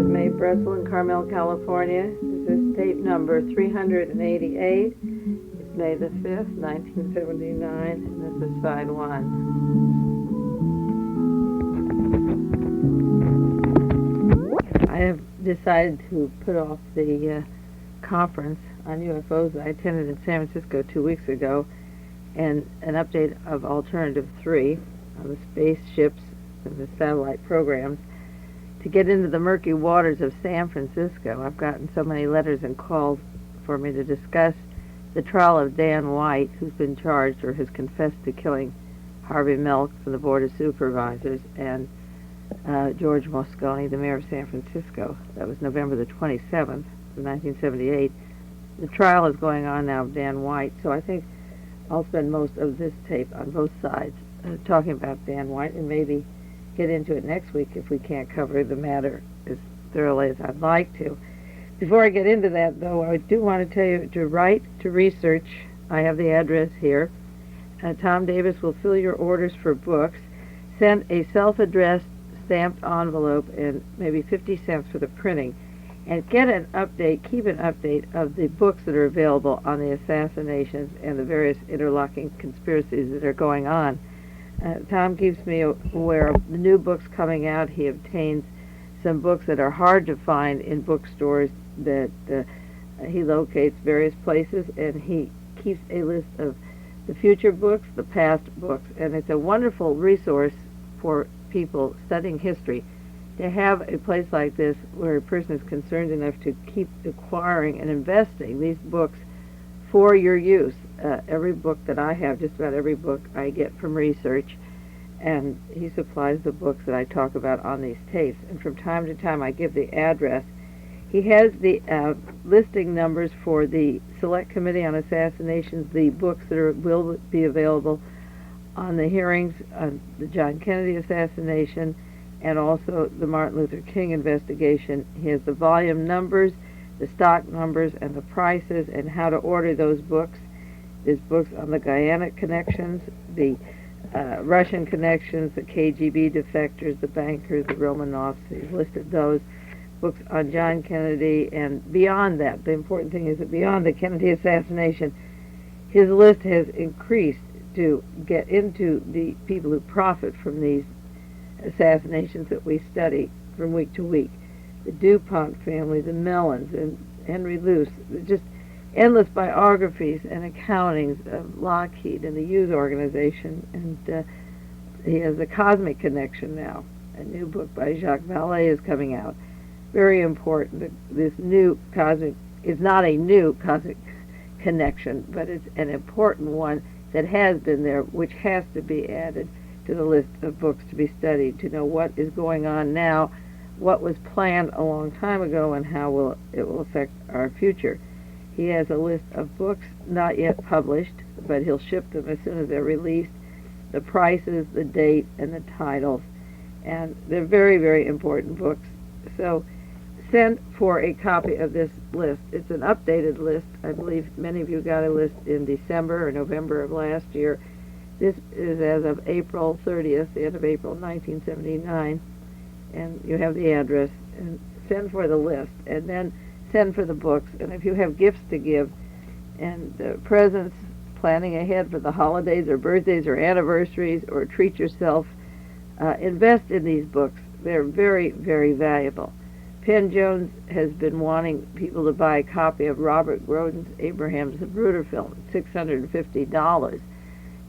Mae Brussell in Carmel, California. This is tape number 388. It's May the 5th, 1979, and this is side 1. I have decided to put off the conference on UFOs that I attended in San Francisco 2 weeks ago, and an update of Alternative 3 on the spaceships and the satellite programs, to get into the murky waters of San Francisco. I've gotten so many letters and calls for me to discuss the trial of Dan White, who's been charged or has confessed to killing Harvey Milk from the Board of Supervisors, and George Moscone, the mayor of San Francisco. That was November the 27th, 1978. The trial is going on now of Dan White, so I think I'll spend most of this tape on both sides talking about Dan White, and maybe get into it next week if we can't cover the matter as thoroughly as I'd like to. Before I get into that, though, I do want to tell you to write to research. I have the address here. Tom Davis will fill your orders for books. Send a self-addressed stamped envelope and maybe 50 cents for the printing. And get an update, keep an update of the books that are available on the assassinations and the various interlocking conspiracies that are going on. Tom keeps me aware of the new books coming out. He obtains some books that are hard to find in bookstores that he locates various places, and he keeps a list of the future books, the past books, and it's a wonderful resource for people studying history to have a place like this where a person is concerned enough to keep acquiring and investing these books for your use. Every book that I have, just about every book, I get from research, and he supplies the books that I talk about on these tapes. And from time to time, I give the address. He has the listing numbers for the Select Committee on Assassinations, the books that will be available on the hearings on the John Kennedy assassination, and also the Martin Luther King investigation. He has the volume numbers, the stock numbers, and the prices, and how to order those books. There's books on the Guyana connections, the Russian connections, the KGB defectors, the bankers, the Romanovs. He's listed those. Books on John Kennedy, and beyond that, the important thing is that beyond the Kennedy assassination, his list has increased to get into the people who profit from these assassinations that we study from week to week. The DuPont family, the Mellons, and Henry Luce, just endless biographies and accountings of Lockheed and the Hughes organization, and he has a Cosmic Connection now. A new book by Jacques Vallée is coming out. Very important. This new cosmic is not a new cosmic connection, but it's an important one that has been there, which has to be added to the list of books to be studied to know what is going on now, what was planned a long time ago, and how it will affect our future. He has a list of books not yet published, but he'll ship them as soon as they're released, the prices, the date, and the titles. And they're very, very important books. So send for a copy of this list. It's an updated list. I believe many of you got a list in December or November of last year. This is as of April 30th, the end of April 1979. And you have the address. And send for the list. And then send for the books. And if you have gifts to give and presents, planning ahead for the holidays or birthdays or anniversaries, or treat yourself, invest in these books. They're very, very valuable. Penn Jones has been wanting people to buy a copy of Robert Grodin's Abraham's Zapruder film, $650,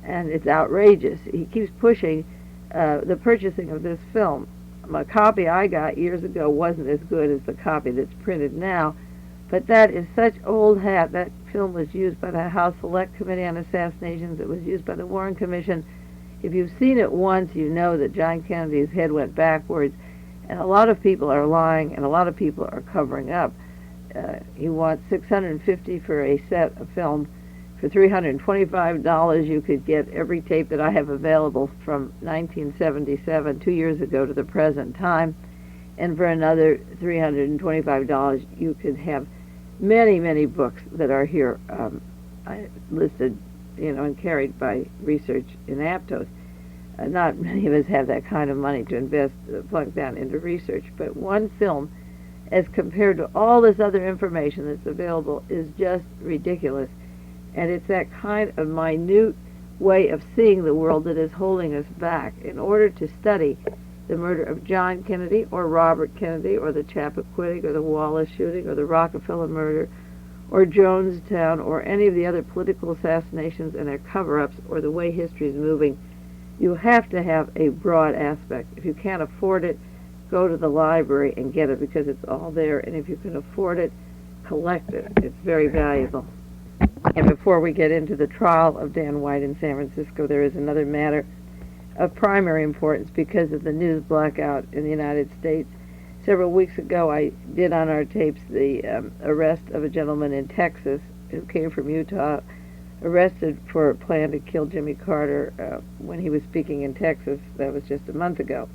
and it's outrageous. He keeps pushing the purchasing of this film. A copy I got years ago wasn't as good as the copy that's printed now, but that is such old hat. That film was used by the House Select Committee on Assassinations. It was used by the Warren Commission. If you've seen it once, you know that John Kennedy's head went backwards, and a lot of people are lying, and a lot of people are covering up. He wants $650 for a set of film. For $325, you could get every tape that I have available from 1977, 2 years ago, to the present time. And for another $325, you could have many, many books that are here listed, and carried by research in Aptos. Not many of us have that kind of money to invest, plug down into research, but one film, as compared to all this other information that's available, is just ridiculous. And it's that kind of minute way of seeing the world that is holding us back. In order to study the murder of John Kennedy or Robert Kennedy or the Chappaquiddick or the Wallace shooting or the Rockefeller murder or Jonestown or any of the other political assassinations and their cover-ups or the way history is moving, you have to have a broad aspect. If you can't afford it, go to the library and get it, because it's all there. And if you can afford it, collect it. It's very valuable. And before we get into the trial of Dan White in San Francisco, there is another matter of primary importance because of the news blackout in the United States. Several weeks ago, I did on our tapes the arrest of a gentleman in Texas who came from Utah, arrested for a plan to kill Jimmy Carter when he was speaking in Texas. That was just a month ago.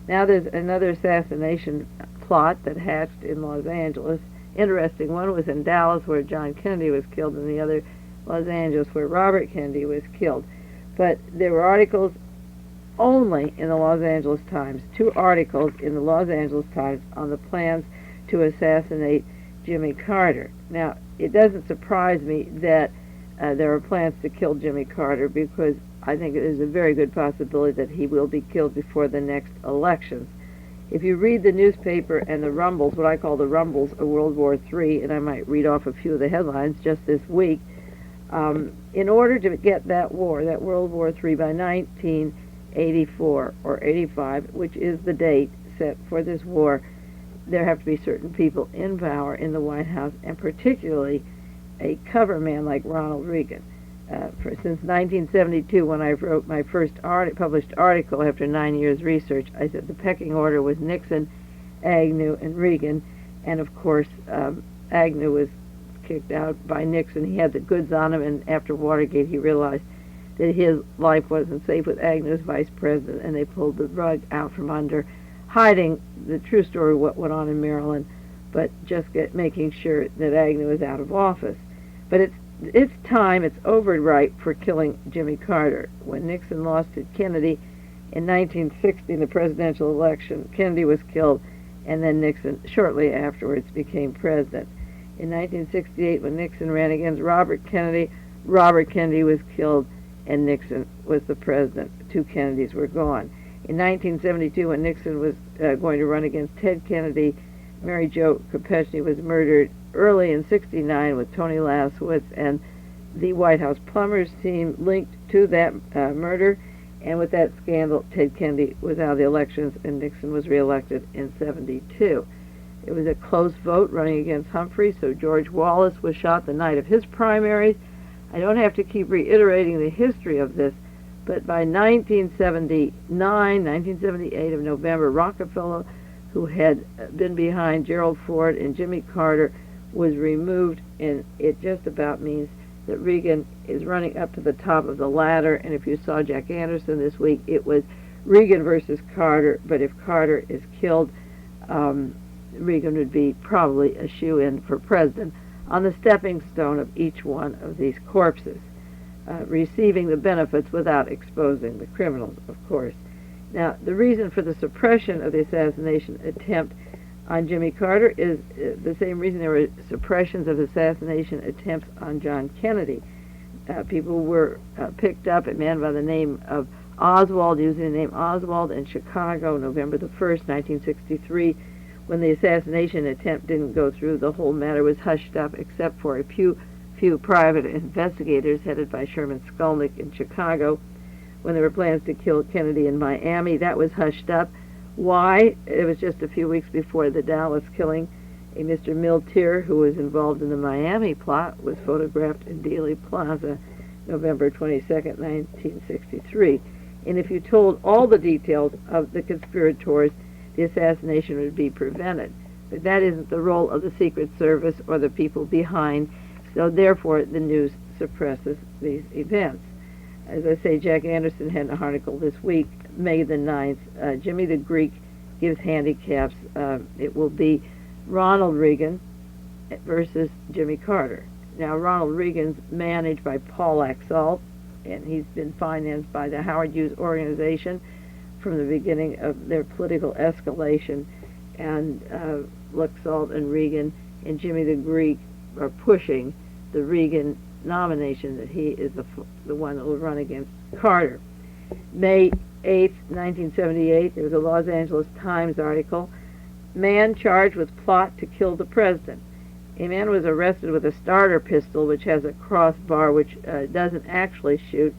Now there's another assassination plot that hatched in Los Angeles. Interesting. One was in Dallas, where John Kennedy was killed, and the other Los Angeles, where Robert Kennedy was killed. But there were articles only in the Los Angeles Times, 2 articles in the Los Angeles Times on the plans to assassinate Jimmy Carter. Now, it doesn't surprise me that there are plans to kill Jimmy Carter, because I think it is a very good possibility that he will be killed before the next elections. If you read the newspaper and the rumbles, what I call the rumbles of World War III, and I might read off a few of the headlines just this week, in order to get that war, that World War III, by 1984 or 85, which is the date set for this war, there have to be certain people in power in the White House, and particularly a cover man like Ronald Reagan. Since 1972, when I wrote my first published article after 9 years research, I said the pecking order was Nixon, Agnew, and Reagan. And of course, Agnew was kicked out by Nixon. He had the goods on him, and after Watergate, he realized that his life wasn't safe with Agnew as vice president, and they pulled the rug out from under, hiding the true story of what went on in Maryland, but just making sure that Agnew is out of office. But it's time, it's overripe for killing Jimmy Carter. When Nixon lost to Kennedy in 1960 in the presidential election, Kennedy was killed, and then Nixon shortly afterwards became president. In 1968, when Nixon ran against Robert Kennedy was killed, and Nixon was the president. 2 Kennedys were gone. In 1972, when Nixon was going to run against Ted Kennedy, Mary Jo Kopechne was murdered early in '69 with Tony Lasowitz and the White House plumbers team linked to that murder. And with that scandal, Ted Kennedy was out of the elections, and Nixon was reelected in '72. It was a close vote running against Humphrey, so George Wallace was shot the night of his primaries. I don't have to keep reiterating the history of this, but by 1978 of November, Rockefeller, who had been behind Gerald Ford and Jimmy Carter, was removed, and it just about means that Reagan is running up to the top of the ladder. And if you saw Jack Anderson this week, it was Reagan versus Carter, but if Carter is killed, Reagan would be probably a shoo-in for president on the stepping stone of each one of these corpses, receiving the benefits without exposing the criminals, of course. Now, the reason for the suppression of the assassination attempt on Jimmy Carter is the same reason there were suppressions of assassination attempts on John Kennedy. People were picked up, a man by the name of Oswald, using the name Oswald, in Chicago, November the 1st, 1963. When the assassination attempt didn't go through, the whole matter was hushed up, except for a few private investigators headed by Sherman Skolnick in Chicago. When there were plans to kill Kennedy in Miami, that was hushed up. Why? It was just a few weeks before the Dallas killing. A Mr. Miltier, who was involved in the Miami plot, was photographed in Dealey Plaza, November 22nd, 1963. and if you told all the details of the conspirators, the assassination would be prevented. But that isn't the role of the Secret Service or the people behind, so therefore the news suppresses these events. As I say, Jack Anderson had an article this week, May the 9th, Jimmy the Greek gives handicaps. It will be Ronald Reagan versus Jimmy Carter. Now, Ronald Reagan's managed by Paul Laxalt, and he's been financed by the Howard Hughes organization from the beginning of their political escalation. And Laxalt and Reagan and Jimmy the Greek are pushing the Reagan nomination that he is the one that will run against Carter. May 8th, 1978, there was a Los Angeles Times article, man charged with plot to kill the president. A man was arrested with a starter pistol, which has a crossbar, which doesn't actually shoot,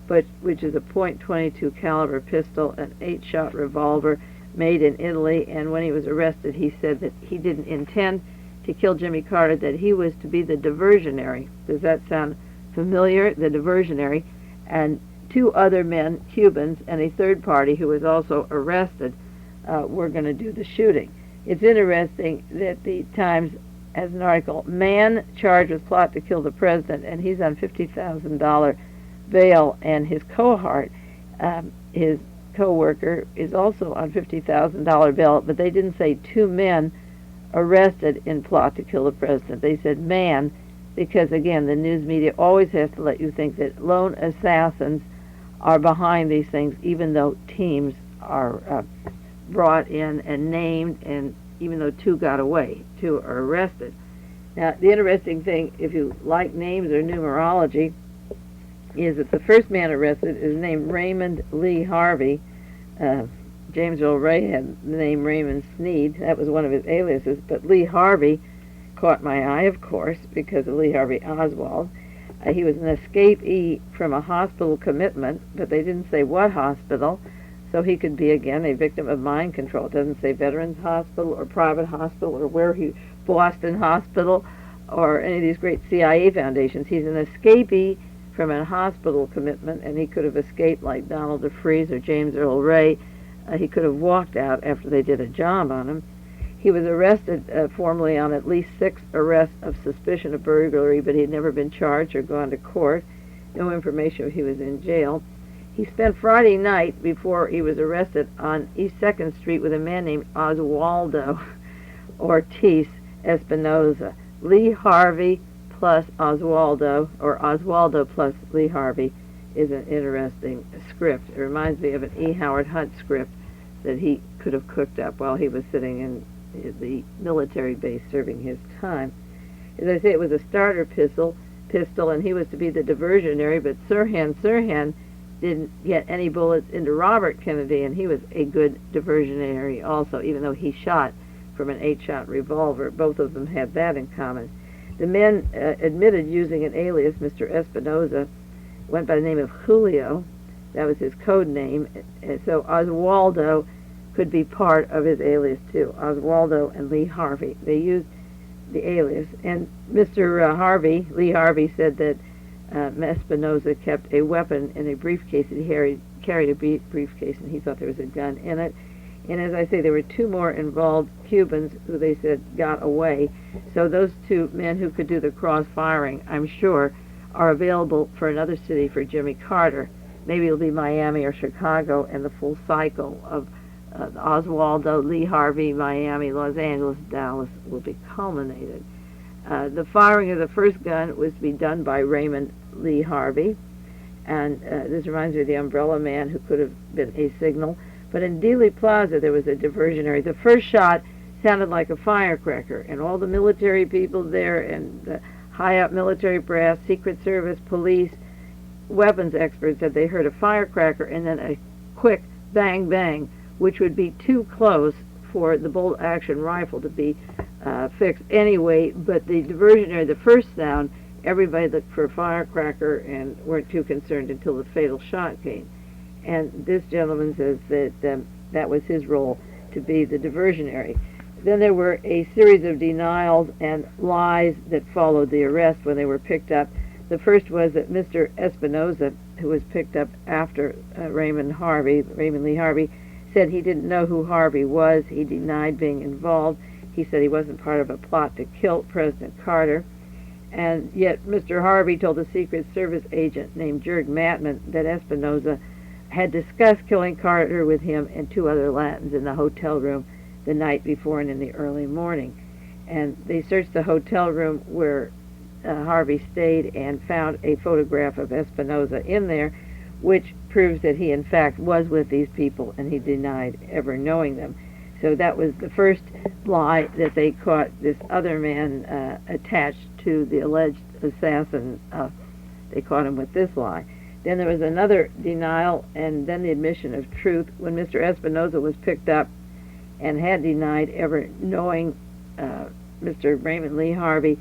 but which is a .22 caliber pistol, an 8-shot revolver made in Italy. And when he was arrested, he said that he didn't intend to kill Jimmy Carter, that he was to be the diversionary. Does that sound familiar? The diversionary. And 2 other men, Cubans, and a third party who was also arrested, were going to do the shooting. It's interesting that the Times has an article, man charged with plot to kill the president, and he's on $50,000 bail, and his cohort, his co-worker, is also on $50,000 bail, but they didn't say 2 men arrested in plot to kill the president. They said man, because again, the news media always has to let you think that lone assassins are behind these things, even though teams are brought in and named, and even though 2 got away, 2 are arrested. Now, the interesting thing, if you like names or numerology, is that the first man arrested is named Raymond Lee Harvey. James Earl Ray had the name Raymond Sneed. That was one of his aliases, but Lee Harvey caught my eye, of course, because of Lee Harvey Oswald. He was an escapee from a hospital commitment, but they didn't say what hospital, so he could be, again, a victim of mind control. It doesn't say Veterans Hospital or private hospital or where he, Boston Hospital, or any of these great CIA foundations. He's an escapee from a hospital commitment, and he could have escaped like Donald DeFreeze or James Earl Ray. He could have walked out after they did a job on him. He was arrested formally on at least 6 arrests of suspicion of burglary, but he'd never been charged or gone to court. No information if he was in jail. He spent Friday night before he was arrested on East 2nd Street with a man named Oswaldo Ortiz Espinoza. Lee Harvey plus Oswaldo, or Oswaldo plus Lee Harvey, is an interesting script. It reminds me of an E. Howard Hunt script that he could have cooked up while he was sitting in the military base serving his time. As I say, it was a starter pistol, and he was to be the diversionary, but Sirhan didn't get any bullets into Robert Kennedy, and he was a good diversionary also, even though he shot from an 8-shot revolver. Both of them had that in common. The men admitted using an alias. Mr. Espinoza went by the name of Julio. That was his code name. So Oswaldo could be part of his alias too. Oswaldo and Lee Harvey. They used the alias. And Mr. Lee Harvey, said that Espinoza kept a weapon in a briefcase. He carried a briefcase, and he thought there was a gun in it. And as I say, there were 2 more involved Cubans who they said got away. So those 2 men who could do the cross-firing, I'm sure, are available for another city for Jimmy Carter. Maybe it'll be Miami or Chicago, and the full cycle of Oswaldo, Lee Harvey, Miami, Los Angeles, Dallas will be culminated. The firing of the first gun was to be done by Raymond Lee Harvey, and this reminds me of the Umbrella Man, who could have been a signal. But in Dealey Plaza, there was a diversionary. The first shot sounded like a firecracker, and all the military people there, and the high-up military brass, Secret Service, police, weapons experts said they heard a firecracker and then a quick bang, bang, which would be too close for the bolt-action rifle to be fixed anyway. But the diversionary, the first sound, everybody looked for a firecracker and weren't too concerned until the fatal shot came. And this gentleman says that that was his role, to be the diversionary. Then there were a series of denials and lies that followed the arrest when they were picked up. The first was that Mr. Espinoza who was picked up after Raymond Lee Harvey, said he didn't know who Harvey was. He denied being involved. He said he wasn't part of a plot to kill President Carter. And yet Mr. Harvey told a Secret Service agent named Jurg Matman that Espinosa had discussed killing Carter with him and two other Latins in the hotel room the night before and in the early morning. And they searched the hotel room where Harvey stayed and found a photograph of Espinosa in there, which proves that he in fact was with these people, and he denied ever knowing them. So that was the first lie that they caught this other man attached to the alleged assassin. They caught him with this lie. Then there was another denial, and then the admission of truth when Mr. Espinosa was picked up and had denied ever knowing Mr. Raymond Lee Harvey.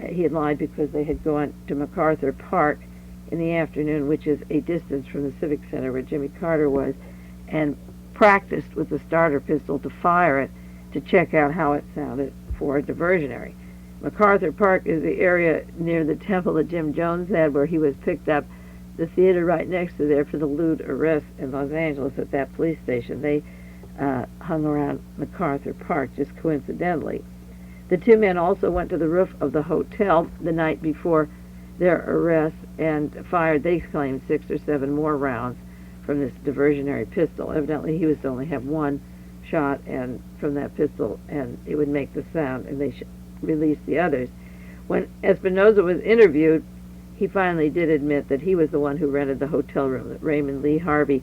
He had lied because they had gone to MacArthur Park in the afternoon, which is a distance from the Civic Center where Jimmy Carter was, and practiced with the starter pistol to fire it to check out how it sounded for a diversionary. MacArthur Park is the area near the temple that Jim Jones had where he was picked up, the theater right next to there for the lewd arrest in Los Angeles at that police station. They hung around MacArthur Park just coincidentally. The two men also went to the roof of the hotel the night before their arrest and fired, they claimed, 6 or 7 more rounds from this diversionary pistol. Evidently he was to only have one shot and from that pistol, and it would make the sound, and they released the others. When Espinosa was interviewed, he finally did admit that he was the one who rented the hotel room, that Raymond Lee Harvey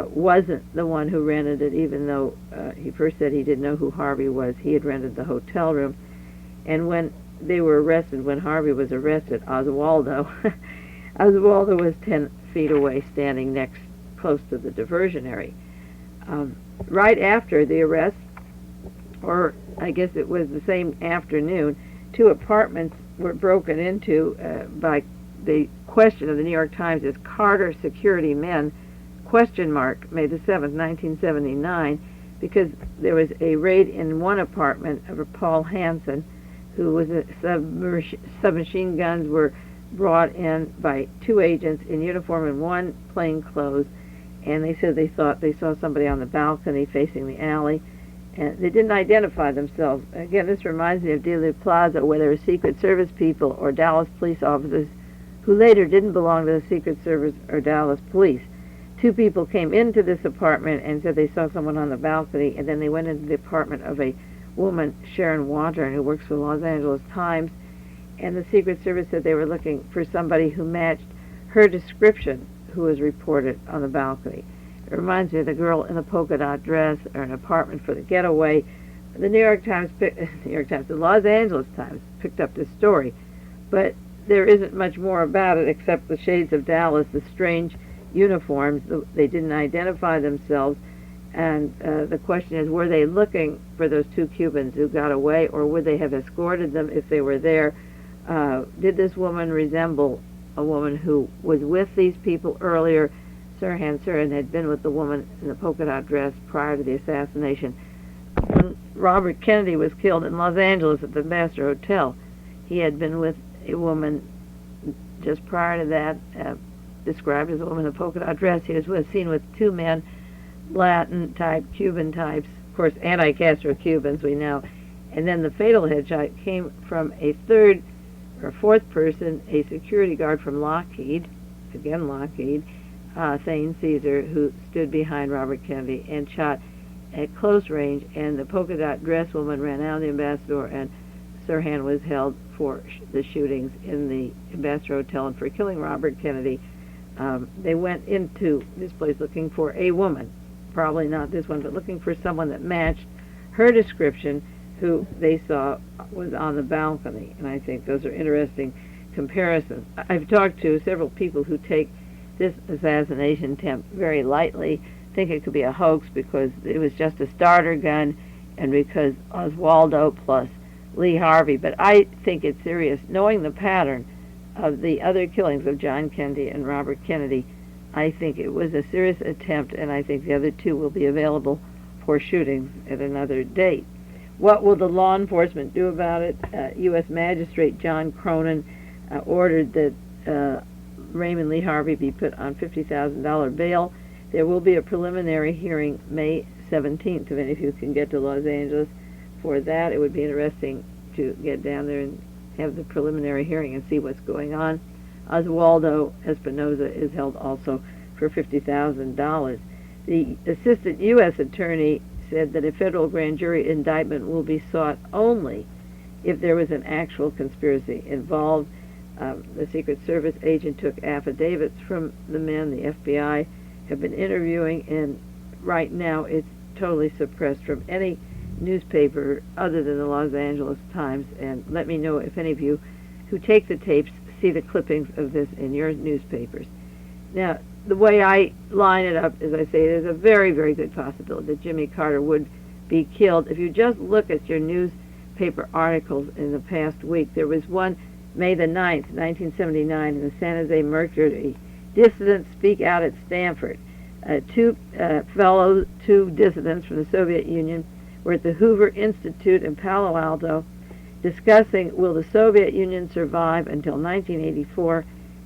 wasn't the one who rented it, even though he first said he didn't know who Harvey was. He had rented the hotel room. And when they were arrested, when Harvey was arrested, Oswaldo was 10 feet away, standing close to the diversionary. Right after the arrest, or I guess it was the same afternoon, 2 apartments were broken into by the question of the New York Times as Carter security men, May the 7th, 1979, because there was a raid in one apartment of a Paul Hansen, who was submachine guns were brought in by 2 agents in uniform and 1 plain clothes, and they said they thought they saw somebody on the balcony facing the alley, and they didn't identify themselves. Again, this reminds me of Dealey Plaza, where there were Secret Service people or Dallas police officers who later didn't belong to the Secret Service or Dallas police. 2 people came into this apartment and said they saw someone on the balcony, and then they went into the apartment of a woman, Sharon Wantern, who works for the Los Angeles Times, and the Secret Service said they were looking for somebody who matched her description who was reported on the balcony. It reminds me of the girl in the polka dot dress, or an apartment for the getaway. The Los Angeles Times picked up this story, but there isn't much more about it except the shades of Dallas, the strange uniforms. They didn't identify themselves, and the question is, were they looking for those 2 Cubans who got away, or would they have escorted them if they were there? Did this woman resemble a woman who was with these people earlier? Sirhan Sirhan had been with the woman in the polka dot dress prior to the assassination. When Robert Kennedy was killed in Los Angeles at the Ambassador Hotel, he had been with a woman just prior to that, described as a woman in a polka dot dress. He was seen with 2 men, Latin type, Cuban types, of course anti-Castro Cubans we know. And then the fatal headshot came from a 3rd or 4th person, a security guard from Lockheed, Thane Caesar, who stood behind Robert Kennedy and shot at close range, and the polka dot dress woman ran out of the Ambassador, and Sirhan was held for the shootings in the Ambassador Hotel and for killing Robert Kennedy. They went into this place looking for a woman, probably not this one, but looking for someone that matched her description, who they saw was on the balcony. And I think those are interesting comparisons. I've talked to several people who take this assassination attempt very lightly, think it could be a hoax because it was just a starter gun and because Oswaldo plus Lee Harvey. But I think it's serious. Knowing the pattern of the other killings of John Kennedy and Robert Kennedy, I think it was a serious attempt, and I think the other 2 will be available for shootings at another date. What will the law enforcement do about it? U.S. Magistrate John Cronin ordered that Raymond Lee Harvey be put on $50,000 bail. There will be a preliminary hearing May 17th. If any of you can get to Los Angeles for that, it would be interesting to get down there and have the preliminary hearing and see what's going on. Oswaldo Espinoza is held also for $50,000. The assistant U.S. attorney said that a federal grand jury indictment will be sought only if there was an actual conspiracy involved. The Secret Service agent took affidavits from the men. The FBI have been interviewing, and right now it's totally suppressed from any newspaper other than the Los Angeles Times. And let me know if any of you who take the tapes see the clippings of this in your newspapers. Now, the way I line it up is I say there's a very, very good possibility that Jimmy Carter would be killed. If you just look at your newspaper articles in the past week, there was one May the 9th, 1979, in the San Jose Mercury. Dissidents speak out at Stanford. Two dissidents from the Soviet Union were at the Hoover Institute in Palo Alto discussing will the Soviet Union survive until 1984.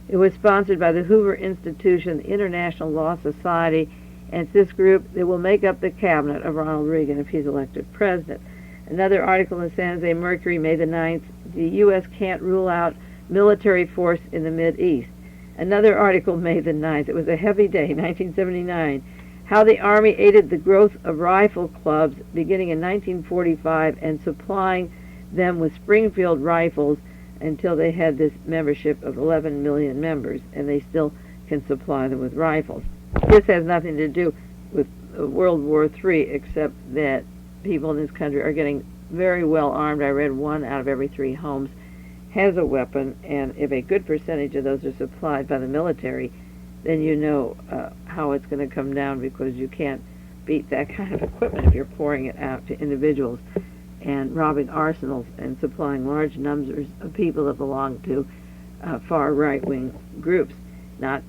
It was sponsored by the Hoover Institution, the International Law Society, and it's this group that will make up the cabinet of Ronald Reagan if he's elected president. Another article in the San Jose Mercury, May the 9th, the U.S. can't rule out military force in the Mideast. Another article, May the 9th, it was a heavy day, 1979, how the Army aided the growth of rifle clubs beginning in 1945 and supplying them with Springfield rifles until they had this membership of 11 million members, and they still can supply them with rifles. This has nothing to do with World War III, except that people in this country are getting very well armed. I read 1 out of every 3 homes has a weapon, and if a good percentage of those are supplied by the military, then you know how it's going to come down, because you can't beat that kind of equipment if you're pouring it out to individuals and robbing arsenals and supplying large numbers of people that belong to far right-wing groups. Not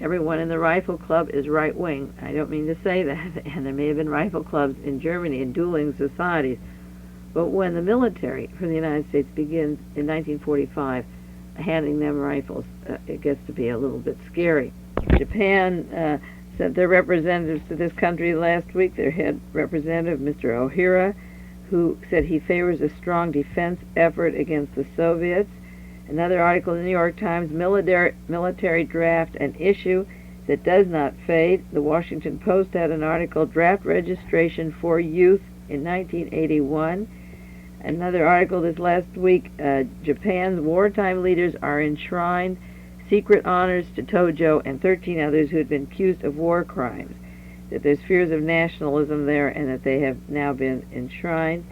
everyone in the rifle club is right-wing. I don't mean to say that, and there may have been rifle clubs in Germany in dueling societies. But when the military from the United States begins in 1945 handing them rifles, it gets to be a little bit scary. Japan sent their representatives to this country last week. Their head representative, Mr. Ohira, who said he favors a strong defense effort against the Soviets. Another article in the New York Times, military draft, an issue that does not fade. The Washington Post had an article, draft registration for youth in 1981. Another article this last week, Japan's wartime leaders are enshrined, secret honors to Tojo and 13 others who had been accused of war crimes. That there's fears of nationalism there, and that they have now been enshrined.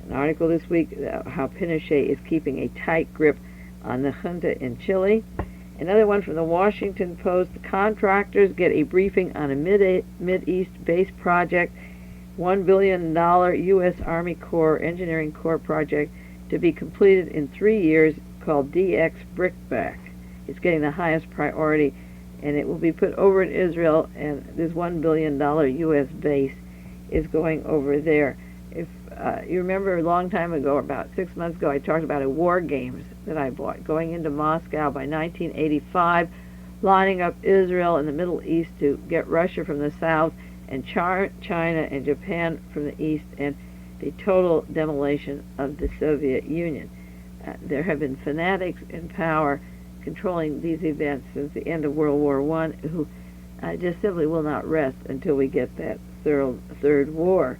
An article this week, how Pinochet is keeping a tight grip on the junta in Chile. Another one from the Washington Post, contractors get a briefing on a Mid-East base project, $1 billion U.S. Army Corps Engineering Corps project to be completed in 3 years, called DX Brickback. It's getting the highest priority, and it will be put over in Israel, and this $1 billion U.S. base is going over there. If you remember a long time ago, about 6 months ago, I talked about a war games that I bought, going into Moscow by 1985, lining up Israel and the Middle East to get Russia from the south, and China and Japan from the east, and the total demolition of the Soviet Union. There have been fanatics in power controlling these events since the end of World War I who just simply will not rest until we get that third war.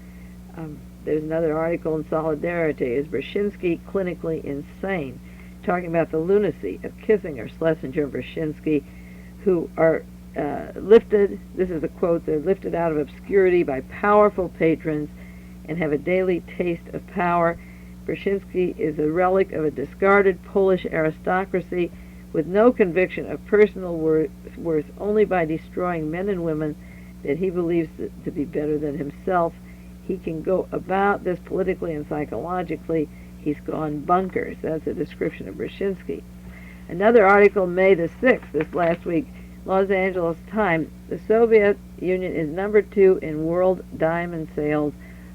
There's another article in Solidarity, is Brzezinski clinically insane, talking about the lunacy of Kissinger, Schlesinger, and Brzezinski, who are lifted, this is a quote, they're lifted out of obscurity by powerful patrons and have a daily taste of power. Brzezinski is a relic of a discarded Polish aristocracy with no conviction of personal worth, only by destroying men and women that he believes to be better than himself. He can go about this politically and psychologically. He's gone bonkers. That's a description of Brzezinski. Another article, May the 6th, this last week, Los Angeles Times, the Soviet Union is number 2 in world diamond sales.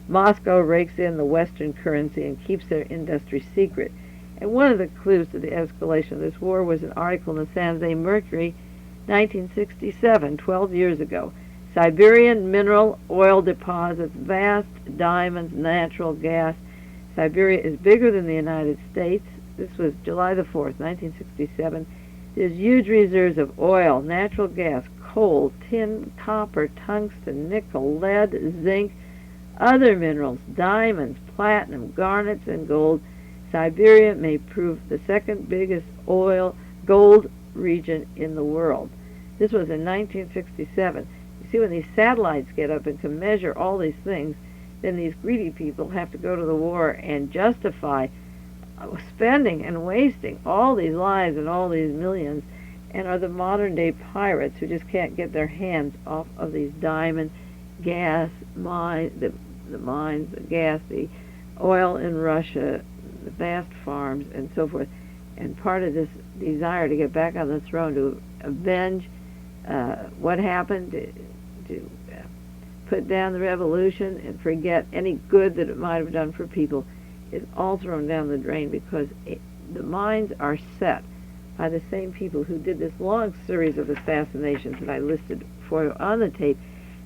Moscow rakes in the Western currency and keeps their industry secret. And one of the clues to the escalation of this war was an article in the San Jose Mercury, 1967, 12 years ago. Siberian mineral oil deposits, vast diamonds, natural gas. Siberia is bigger than the United States. This was July the 4th, 1967. There's huge reserves of oil, natural gas, coal, tin, copper, tungsten, nickel, lead, zinc, other minerals, diamonds, platinum, garnets, and gold. Siberia may prove the second biggest gold region in the world. This was in 1967. You see, when these satellites get up and can measure all these things, then these greedy people have to go to the war and justify spending and wasting all these lives and all these millions, and are the modern-day pirates who just can't get their hands off of these diamond, gas, the mines, the gas, the oil in Russia, the vast farms, and so forth. And part of this desire to get back on the throne, to avenge what happened, to put down the revolution and forget any good that it might have done for people, is all thrown down the drain, because the minds are set by the same people who did this long series of assassinations that I listed for you on the tape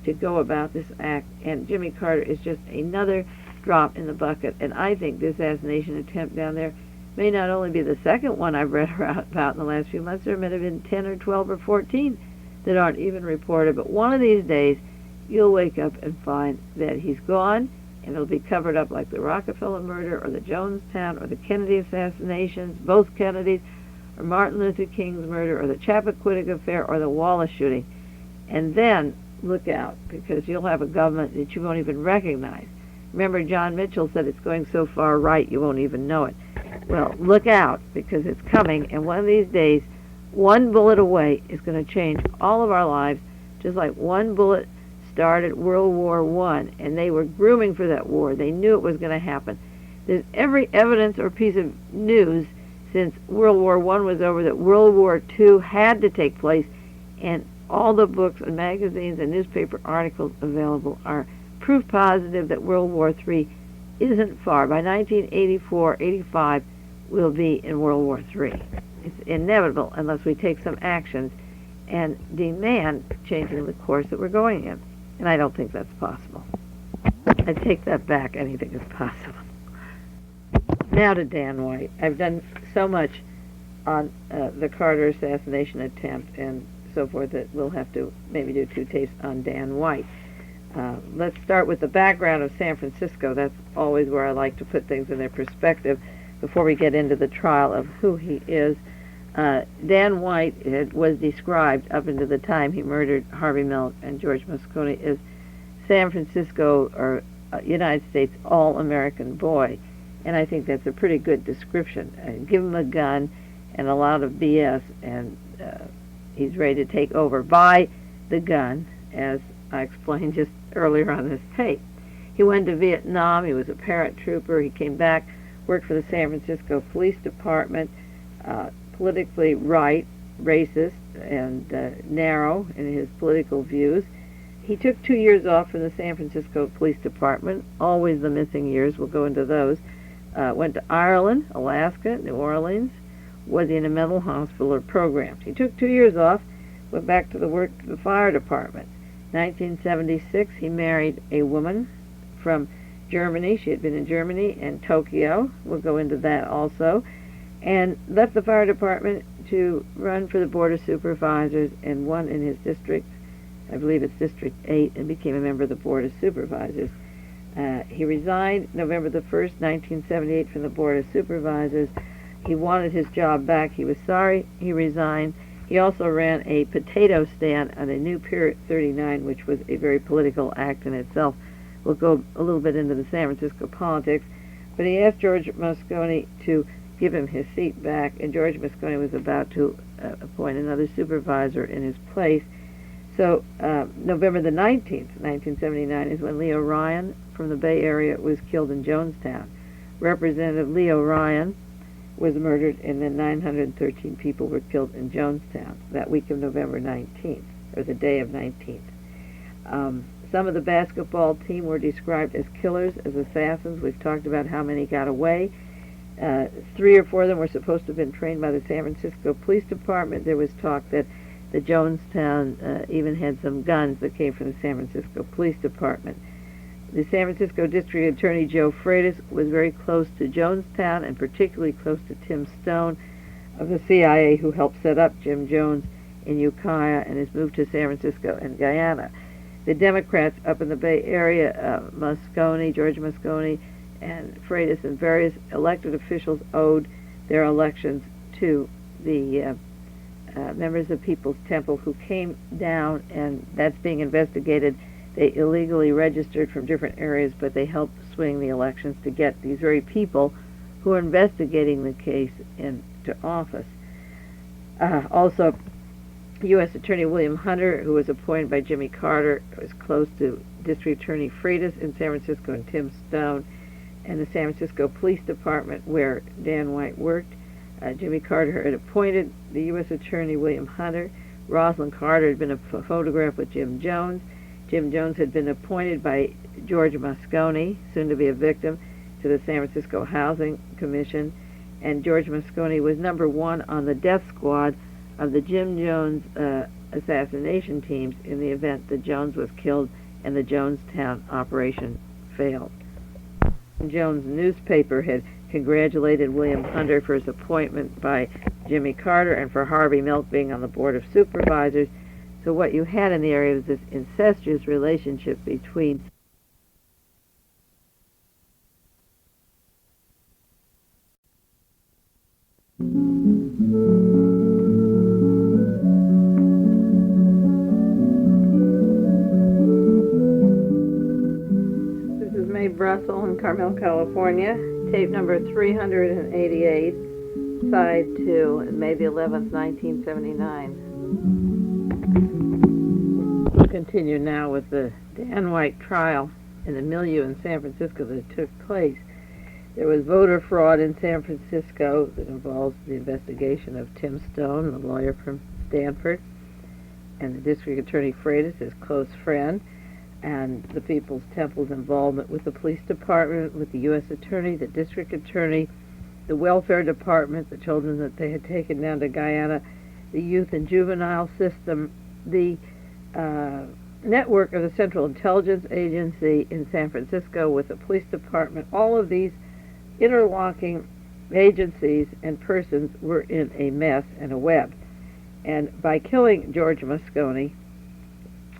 to go about this act. And Jimmy Carter is just another drop in the bucket. And I think this assassination attempt down there may not only be the second one I've read about in the last few months. There may have been 10 or 12 or 14 that aren't even reported. But one of these days, you'll wake up and find that he's gone, and it'll be covered up like the Rockefeller murder or the Jonestown or the Kennedy assassinations, both Kennedys, or Martin Luther King's murder or the Chappaquiddick affair or the Wallace shooting. And then look out, because you'll have a government that you won't even recognize. Remember, John Mitchell said it's going so far right you won't even know it. Well, look out, because it's coming, and one of these days, one bullet away is going to change all of our lives, just like one bullet started World War I, and they were grooming for that war. They knew it was going to happen. There's every evidence or piece of news since World War I was over that World War II had to take place, and all the books and magazines and newspaper articles available are proof positive that World War III isn't far. By 1984-85, we'll be in World War III. It's inevitable unless we take some actions and demand changing the course that we're going in. And I don't think that's possible. I take that back. Anything is possible. Now to Dan White. I've done so much on the Carter assassination attempt and so forth that we'll have to maybe do 2 tapes on Dan White. Let's start with the background of San Francisco. That's always where I like to put things in their perspective before we get into the trial of who he is. Dan White was described up into the time he murdered Harvey Milk and George Moscone as San Francisco or United States all-American boy. And I think that's a pretty good description. Give him a gun and a lot of BS, and he's ready to take over by the gun, as I explained just earlier on this tape. He went to Vietnam. He was a paratrooper. He came back, worked for the San Francisco Police Department, politically right, racist, and narrow in his political views. He took 2 years off from the San Francisco Police Department, always the missing years, we'll go into those. Went to Ireland, Alaska, New Orleans, was in a mental hospital or programs. He took 2 years off, went back to the work to the fire department. 1976, he married a woman from Germany. She had been in Germany and Tokyo. We'll go into that also. And left the fire department to run for the Board of Supervisors and won in his district, I believe it's District 8, and became a member of the Board of Supervisors. He resigned November the 1st, 1978 from the Board of Supervisors. He wanted his job back. He was sorry he resigned. He also ran a potato stand on a new Pier 39, which was a very political act in itself. We'll go a little bit into the San Francisco politics. But he asked George Moscone to give him his seat back, and George Moscone was about to appoint another supervisor in his place. So November the 19th, 1979, is when Leo Ryan from the Bay Area was killed in Jonestown. Representative Leo Ryan was murdered, and then 913 people were killed in Jonestown that week of November 19th, or the day of 19th. Some of the basketball team were described as killers, as assassins. We've talked about how many got away. 3 or 4 of them were supposed to have been trained by the San Francisco Police Department. There was talk that the Jonestown even had some guns that came from the San Francisco Police Department. The San Francisco District Attorney Joe Freitas was very close to Jonestown and particularly close to Tim Stone of the CIA, who helped set up Jim Jones in Ukiah and has moved to San Francisco and Guyana. The Democrats up in the Bay Area, George Moscone, and Freitas and various elected officials owed their elections to the members of People's Temple who came down, and that's being investigated. They illegally registered from different areas, but they helped swing the elections to get these very people who are investigating the case into office. Also, U.S. Attorney William Hunter, who was appointed by Jimmy Carter, was close to District Attorney Freitas in San Francisco and Tim Stone, and the San Francisco Police Department, where Dan White worked. Jimmy Carter had appointed the U.S. Attorney William Hunter. Rosalind Carter had been photographed with Jim Jones. Jim Jones had been appointed by George Moscone, soon to be a victim, to the San Francisco Housing Commission, and George Moscone was number 1 on the death squad of the Jim Jones assassination teams in the event that Jones was killed and the Jonestown operation failed. Jones' newspaper had congratulated William Hunter for his appointment by Jimmy Carter and for Harvey Milk being on the Board of Supervisors. So what you had in the area was this incestuous relationship between This is Mae Brussell in Carmel, California. Tape number 388, side 2, May the 11th, 1979. We'll continue now with the Dan White trial in the milieu in San Francisco that took place. There was voter fraud in San Francisco that involves the investigation of Tim Stone, the lawyer from Stanford, and the District Attorney Freitas, his close friend, and the People's Temple's involvement with the police department, with the U.S. Attorney, the District Attorney, the Welfare Department, the children that they had taken down to Guyana, the youth and juvenile system, the network of the Central Intelligence Agency in San Francisco with the police department. All of these interlocking agencies and persons were in a mess and a web. And by killing George Moscone,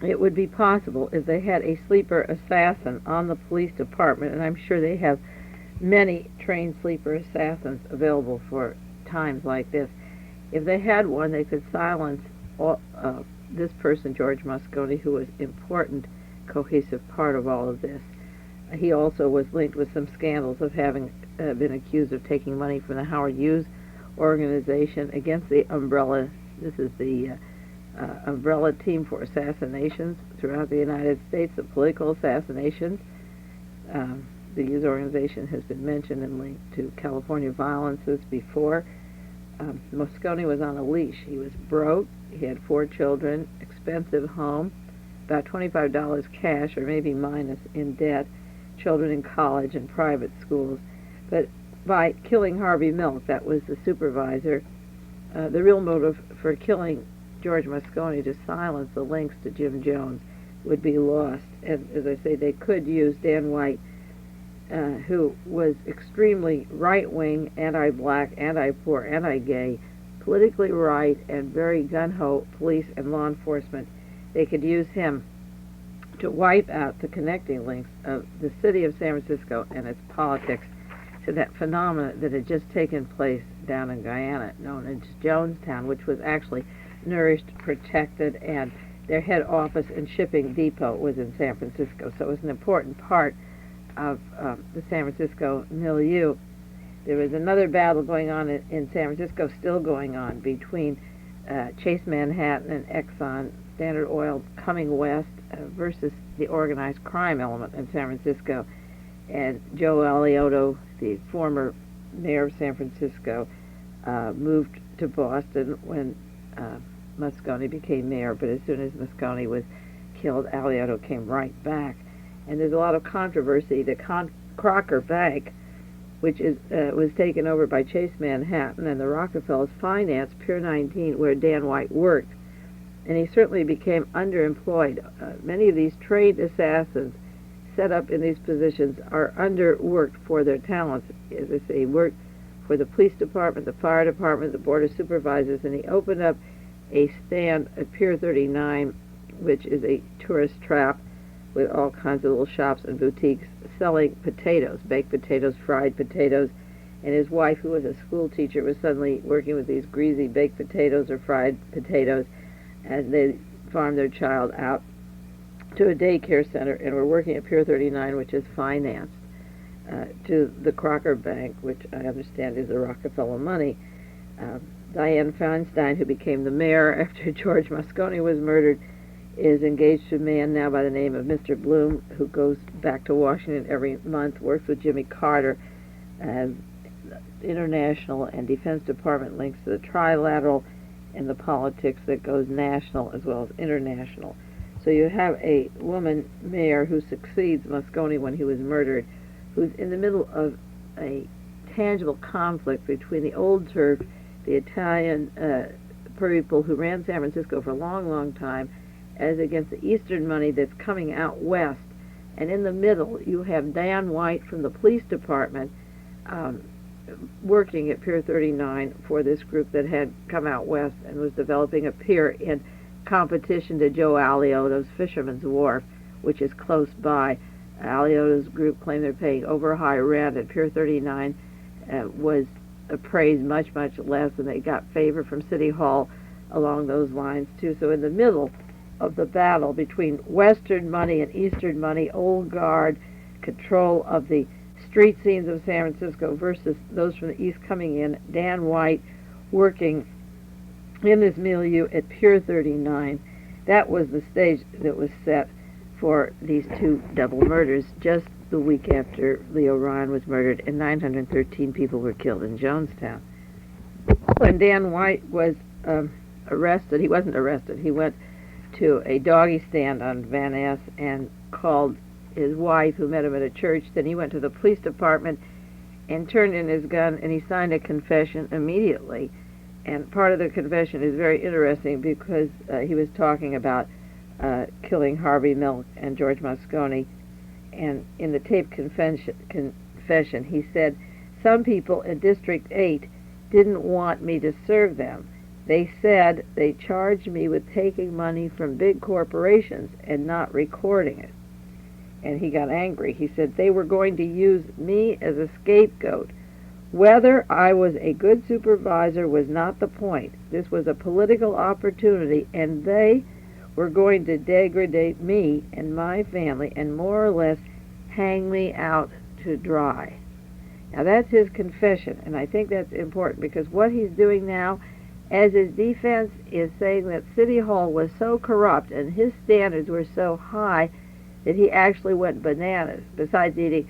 it would be possible if they had a sleeper assassin on the police department, and I'm sure they have many trained sleeper assassins available for times like this. If they had one, they could silence this person, George Moscone, who was an important, cohesive part of all of this. He also was linked with some scandals of having been accused of taking money from the Howard Hughes organization against the umbrella. This is the umbrella team for assassinations throughout the United States, the political assassinations. The Hughes organization has been mentioned and linked to California violences before. Moscone was on a leash. He was broke. He had 4 children, expensive home, about $25 cash or maybe minus in debt, children in college and private schools. But by killing Harvey Milk, that was the supervisor, the real motive for killing George Moscone, to silence the links to Jim Jones, would be lost. And as I say, they could use Dan White, who was extremely right-wing, anti-black, anti-poor, anti-gay, politically right, and very gun-ho police and law enforcement. They could use him to wipe out the connecting links of the city of San Francisco and its politics to that phenomenon that had just taken place down in Guyana, known as Jonestown, which was actually nourished, protected, and their head office and shipping depot was in San Francisco. So it was an important part of the San Francisco milieu. There was another battle going on in San Francisco, still going on, between Chase Manhattan and Exxon, Standard Oil coming west versus the organized crime element in San Francisco. And Joe Alioto, the former mayor of San Francisco, moved to Boston when Moscone became mayor, but as soon as Moscone was killed, Alioto came right back. And there's a lot of controversy. The Crocker Bank which was taken over by Chase Manhattan, and the Rockefellers financed Pier 19, where Dan White worked. And he certainly became underemployed. Many of these trained assassins set up in these positions are underworked for their talents. As I say, he worked for the police department, the fire department, the board of supervisors, and he opened up a stand at Pier 39, which is a tourist trap with all kinds of little shops and boutiques selling potatoes, baked potatoes, fried potatoes. And his wife, who was a school teacher, was suddenly working with these greasy baked potatoes or fried potatoes, as they farmed their child out to a daycare center and were working at Pier 39, which is financed to the Crocker Bank, which I understand is the Rockefeller money. Dianne Feinstein, who became the mayor after George Moscone was murdered, is engaged to a man now by the name of Mr. Bloom, who goes back to Washington every month, works with Jimmy Carter. International and Defense Department links to the Trilateral and the politics that goes national as well as international. So you have a woman mayor who succeeds Moscone when he was murdered, who's in the middle of a tangible conflict between the old turf, the Italian people who ran San Francisco for a long, long time, as against the Eastern money that's coming out west. And in the middle, you have Dan White from the police department working at Pier 39 for this group that had come out west and was developing a pier in competition to Joe Alioto's Fisherman's Wharf, which is close by. Alioto's group claimed they're paying over high rent, and Pier 39 was appraised much, much less, and they got favor from City Hall along those lines, too. So in the middle of the battle between Western money and Eastern money, old guard control of the street scenes of San Francisco versus those from the East coming in, Dan White working in this milieu at Pier 39. That was the stage that was set for these two double murders just the week after Leo Ryan was murdered, and 913 people were killed in Jonestown. When Dan White was arrested, he wasn't arrested. He went to a doggy stand on Van Ness and called his wife, who met him at a church. Then he went to the police department and turned in his gun, and he signed a confession immediately. And part of the confession is very interesting because he was talking about killing Harvey Milk and George Moscone. And in the taped confession, he said, "Some people in District 8 didn't want me to serve them. They said they charged me with taking money from big corporations and not recording it." And he got angry. He said they were going to use me as a scapegoat. Whether I was a good supervisor was not the point. This was a political opportunity, and they were going to degrade me and my family and more or less hang me out to dry. Now that's his confession, and I think that's important because what he's doing now as his defense is saying that City Hall was so corrupt and his standards were so high that he actually went bananas. Besides eating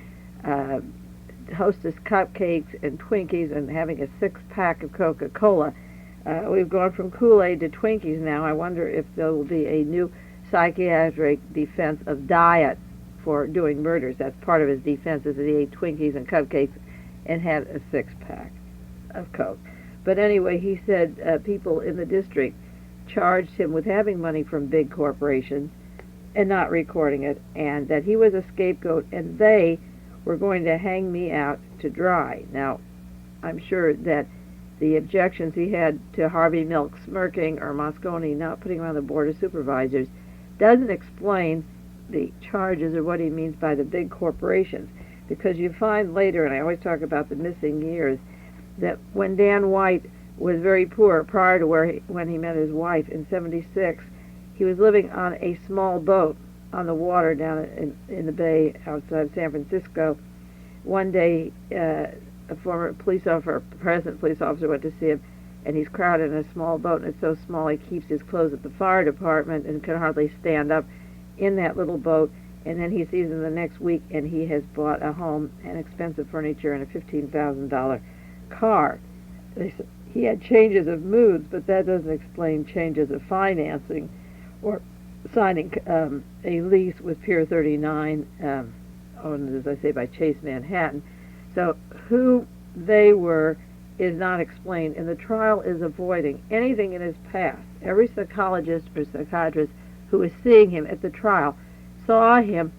Hostess cupcakes and Twinkies and having a six-pack of Coca-Cola, we've gone from Kool-Aid to Twinkies now. I wonder if there will be a new psychiatric defense of diet for doing murders. That's part of his defense, is that he ate Twinkies and cupcakes and had a six-pack of Coke. But anyway, he said people in the district charged him with having money from big corporations and not recording it, and that he was a scapegoat, and they were going to hang me out to dry. Now, I'm sure that the objections he had to Harvey Milk smirking or Moscone not putting him on the board of supervisors doesn't explain the charges or what he means by the big corporations, because you find later, and I always talk about the missing years, that when Dan White was very poor prior to when he met his wife in 1976, he was living on a small boat on the water down in the bay outside San Francisco. One day, a former police officer, present police officer, went to see him, and he's crowded in a small boat, and it's so small he keeps his clothes at the fire department and can hardly stand up in that little boat. And then he sees him the next week, and he has bought a home and expensive furniture and a $15,000 car. He had changes of moods, but that doesn't explain changes of financing or signing a lease with Pier 39, owned, as I say, by Chase Manhattan. So who they were is not explained, and the trial is avoiding anything in his past. Every psychologist or psychiatrist who was seeing him at the trial saw him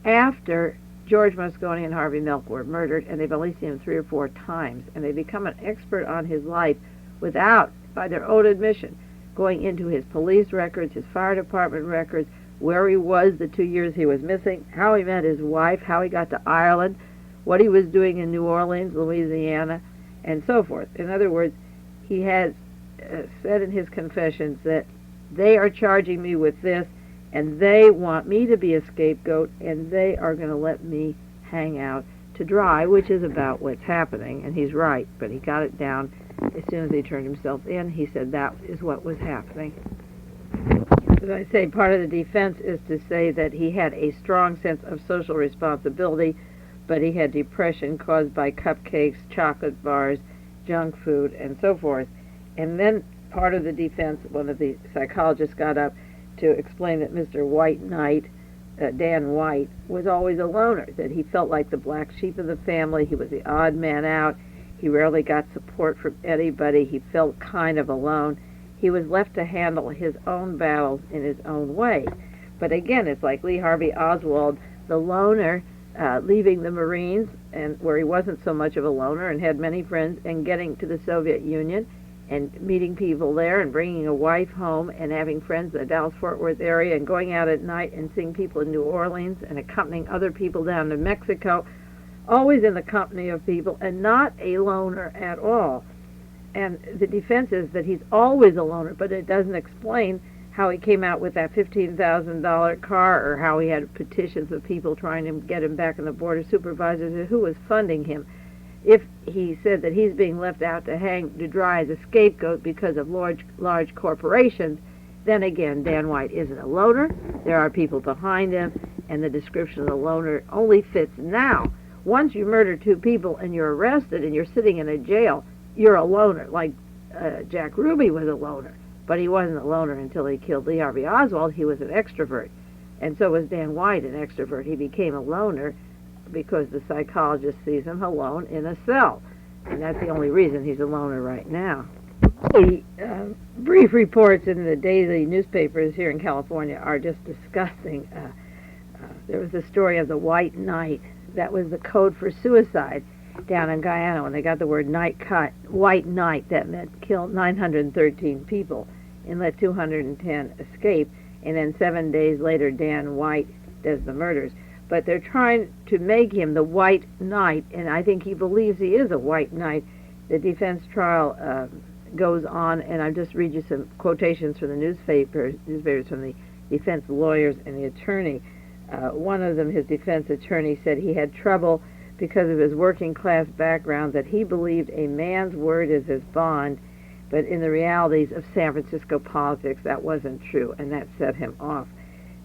after George Moscone and Harvey Milk were murdered, and they've only seen him 3 or 4 times, and they become an expert on his life without, by their own admission, going into his police records, his fire department records, where he was the 2 years he was missing, how he met his wife, how he got to Ireland, what he was doing in New Orleans, Louisiana, and so forth. In other words, he has said in his confessions that they are charging me with this, and they want me to be a scapegoat, and they are going to let me hang out to dry, which is about what's happening. And he's right, but he got it down as soon as he turned himself in. He said that is what was happening. As I say, part of the defense is to say that he had a strong sense of social responsibility, but he had depression caused by cupcakes, chocolate bars, junk food, and so forth. And then part of the defense, one of the psychologists got up to explain that Mr. White Knight, Dan White, was always a loner, that he felt like the black sheep of the family. He was the odd man out. He rarely got support from anybody. He felt kind of alone. He was left to handle his own battles in his own way. But again, it's like Lee Harvey Oswald, the loner, leaving the Marines, and where he wasn't so much of a loner and had many friends, and getting to the Soviet Union and meeting people there and bringing a wife home and having friends in the Dallas-Fort Worth area and going out at night and seeing people in New Orleans and accompanying other people down to Mexico, always in the company of people and not a loner at all. And the defense is that he's always a loner, but it doesn't explain how he came out with that $15,000 car, or how he had petitions of people trying to get him back in the Board of Supervisors, and who was funding him. If he said that he's being left out to hang to dry as a scapegoat because of large corporations, then again, Dan White isn't a loner. There are people behind him, and the description of the loner only fits now. Once you murder 2 people and you're arrested and you're sitting in a jail, you're a loner, like Jack Ruby was a loner. But he wasn't a loner until he killed Lee Harvey Oswald. He was an extrovert. And so was Dan White, an extrovert. He became a loner because the psychologist sees him alone in a cell. And that's the only reason he's a loner right now. The brief reports in the daily newspapers here in California are just disgusting. There was the story of the White Knight. That was the code for suicide down in Guyana. When they got the word White Knight, that meant kill 913 people and let 210 escape. And then 7 days later, Dan White does the murders. But they're trying to make him the White Knight, and I think he believes he is a White Knight. The defense trial goes on, and I'll just read you some quotations from the newspapers from the defense lawyers and the attorney. One of them, his defense attorney, said he had trouble because of his working class background, that he believed a man's word is his bond, but in the realities of San Francisco politics, that wasn't true, and that set him off.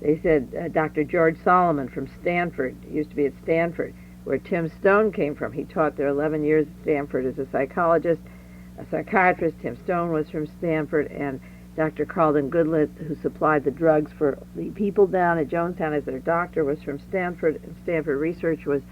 They said Dr. George Solomon from Stanford, used to be at Stanford, where Tim Stone came from. He taught there 11 years at Stanford as a psychologist, a psychiatrist. Tim Stone was from Stanford, and Dr. Carlton Goodlett, who supplied the drugs for the people down at Jonestown as their doctor, was from Stanford, and Stanford Research was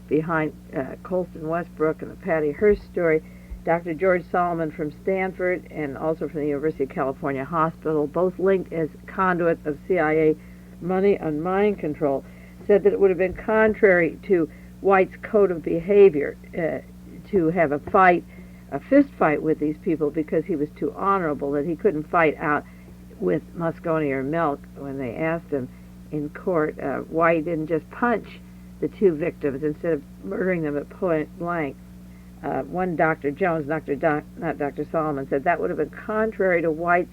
behind Colston Westbrook and the Patty Hearst story. Dr. George Solomon from Stanford and also from the University of California Hospital, both linked as conduits of CIA money on mind control, said that it would have been contrary to White's code of behavior to have a fist fight with these people, because he was too honorable, that he couldn't fight out with Moscone or Milk. When they asked him in court, White didn't just punch the 2 victims instead of murdering them at point blank. One Dr. Jones, not Dr. Solomon, said that would have been contrary to White's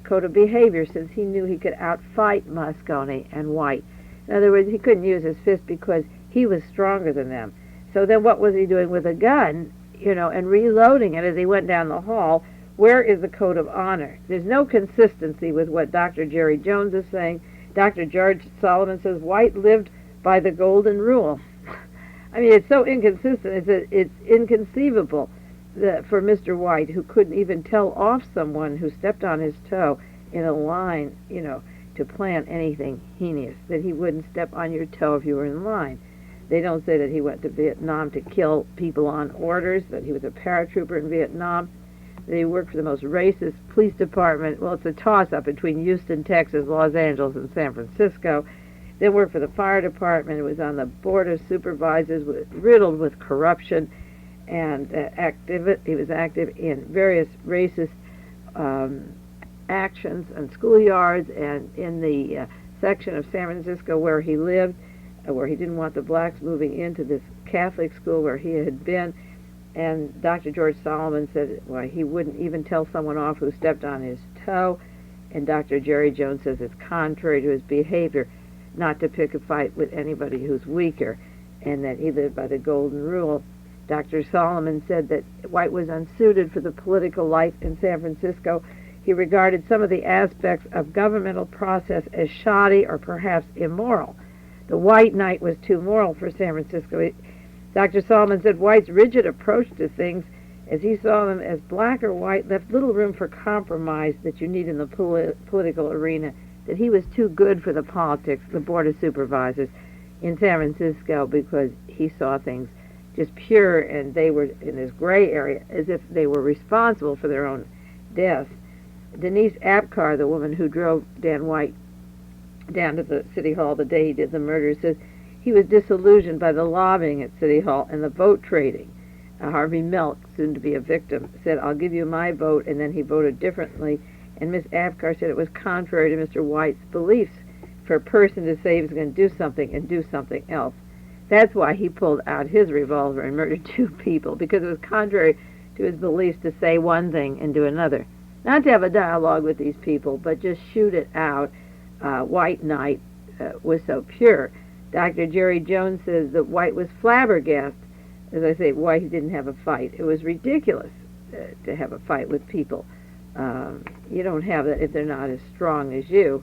code of behavior, since he knew he could outfight Moscone and White. In other words, he couldn't use his fist because he was stronger than them. So then what was he doing with a gun, and reloading it as he went down the hall? Where is the code of honor? There's no consistency with what Dr. Jerry Jones is saying. Dr. George Solomon says White lived by the golden rule. I mean, it's so inconsistent. It's inconceivable for Mr. White, who couldn't even tell off someone who stepped on his toe in a line, to plan anything heinous, that he wouldn't step on your toe if you were in line. They don't say that he went to Vietnam to kill people on orders, that he was a paratrooper in Vietnam. They worked for the most racist police department. Well, it's a toss-up between Houston, Texas, Los Angeles, and San Francisco. Then worked for the fire department. It was on the board of supervisors, riddled with corruption, and he was active in various racist actions on schoolyards and in the section of San Francisco where he lived, where he didn't want the blacks moving into this Catholic school where he had been. And Dr. George Solomon said, well, he wouldn't even tell someone off who stepped on his toe. And Dr. Jerry Jones says it's contrary to his behavior not to pick a fight with anybody who's weaker, and that he lived by the golden rule. Dr. Solomon said that White was unsuited for the political life in San Francisco. He regarded some of the aspects of governmental process as shoddy or perhaps immoral. The White Knight was too moral for San Francisco. Dr. Solomon said White's rigid approach to things, as he saw them as black or white, left little room for compromise that you need in the political arena, that he was too good for the politics, the Board of Supervisors in San Francisco, because he saw things just pure, and they were in this gray area as if they were responsible for their own death. Denise Apcar, the woman who drove Dan White down to the City Hall the day he did the murder, says he was disillusioned by the lobbying at City Hall and the vote trading. Harvey Milk, soon to be a victim, said, "I'll give you my vote," and then he voted differently. And Miss Apcar said it was contrary to Mr. White's beliefs for a person to say he was going to do something and do something else. That's why he pulled out his revolver and murdered 2 people, because it was contrary to his beliefs to say one thing and do another. Not to have a dialogue with these people, but just shoot it out. White Knight was so pure. Dr. Jerry Jones says that White was flabbergasted. As I say, White didn't have a fight. It was ridiculous to have a fight with people. You don't have that if they're not as strong as you.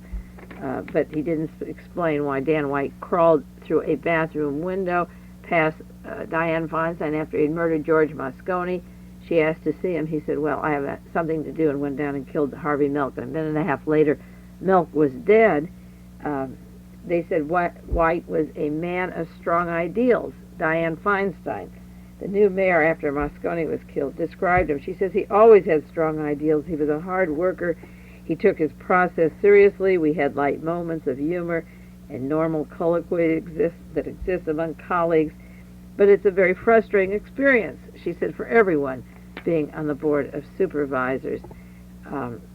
But he didn't explain why Dan White crawled through a bathroom window past Dianne Feinstein after he'd murdered George Moscone. She asked to see him. He said, well, I have something to do, and went down and killed Harvey Milk. And a minute and a half later, Milk was dead. They said White was a man of strong ideals. Dianne Feinstein, the new mayor after Moscone was killed, described him. She says he always had strong ideals. He was a hard worker. He took his process seriously. We had light moments of humor and normal colloquy that exists among colleagues. But it's a very frustrating experience, she said, for everyone being on the Board of Supervisors.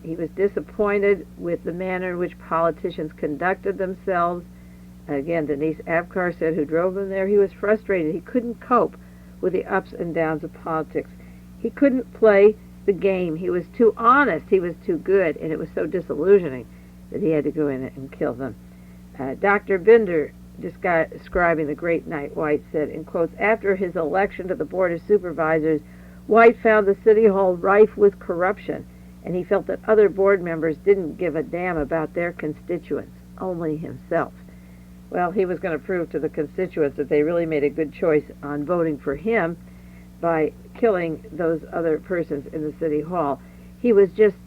He was disappointed with the manner in which politicians conducted themselves. Again, Denise Apcar said, who drove him there, he was frustrated. He couldn't cope with the ups and downs of politics. He couldn't play the game. He was too honest. He was too good, and it was so disillusioning that he had to go in and kill them. Dr. Binder, describing the great Knight White, said, in quotes, after his election to the Board of Supervisors, White found the City Hall rife with corruption, and he felt that other board members didn't give a damn about their constituents, only himself. Well, he was going to prove to the constituents that they really made a good choice on voting for him by killing those other persons in the City Hall. He was just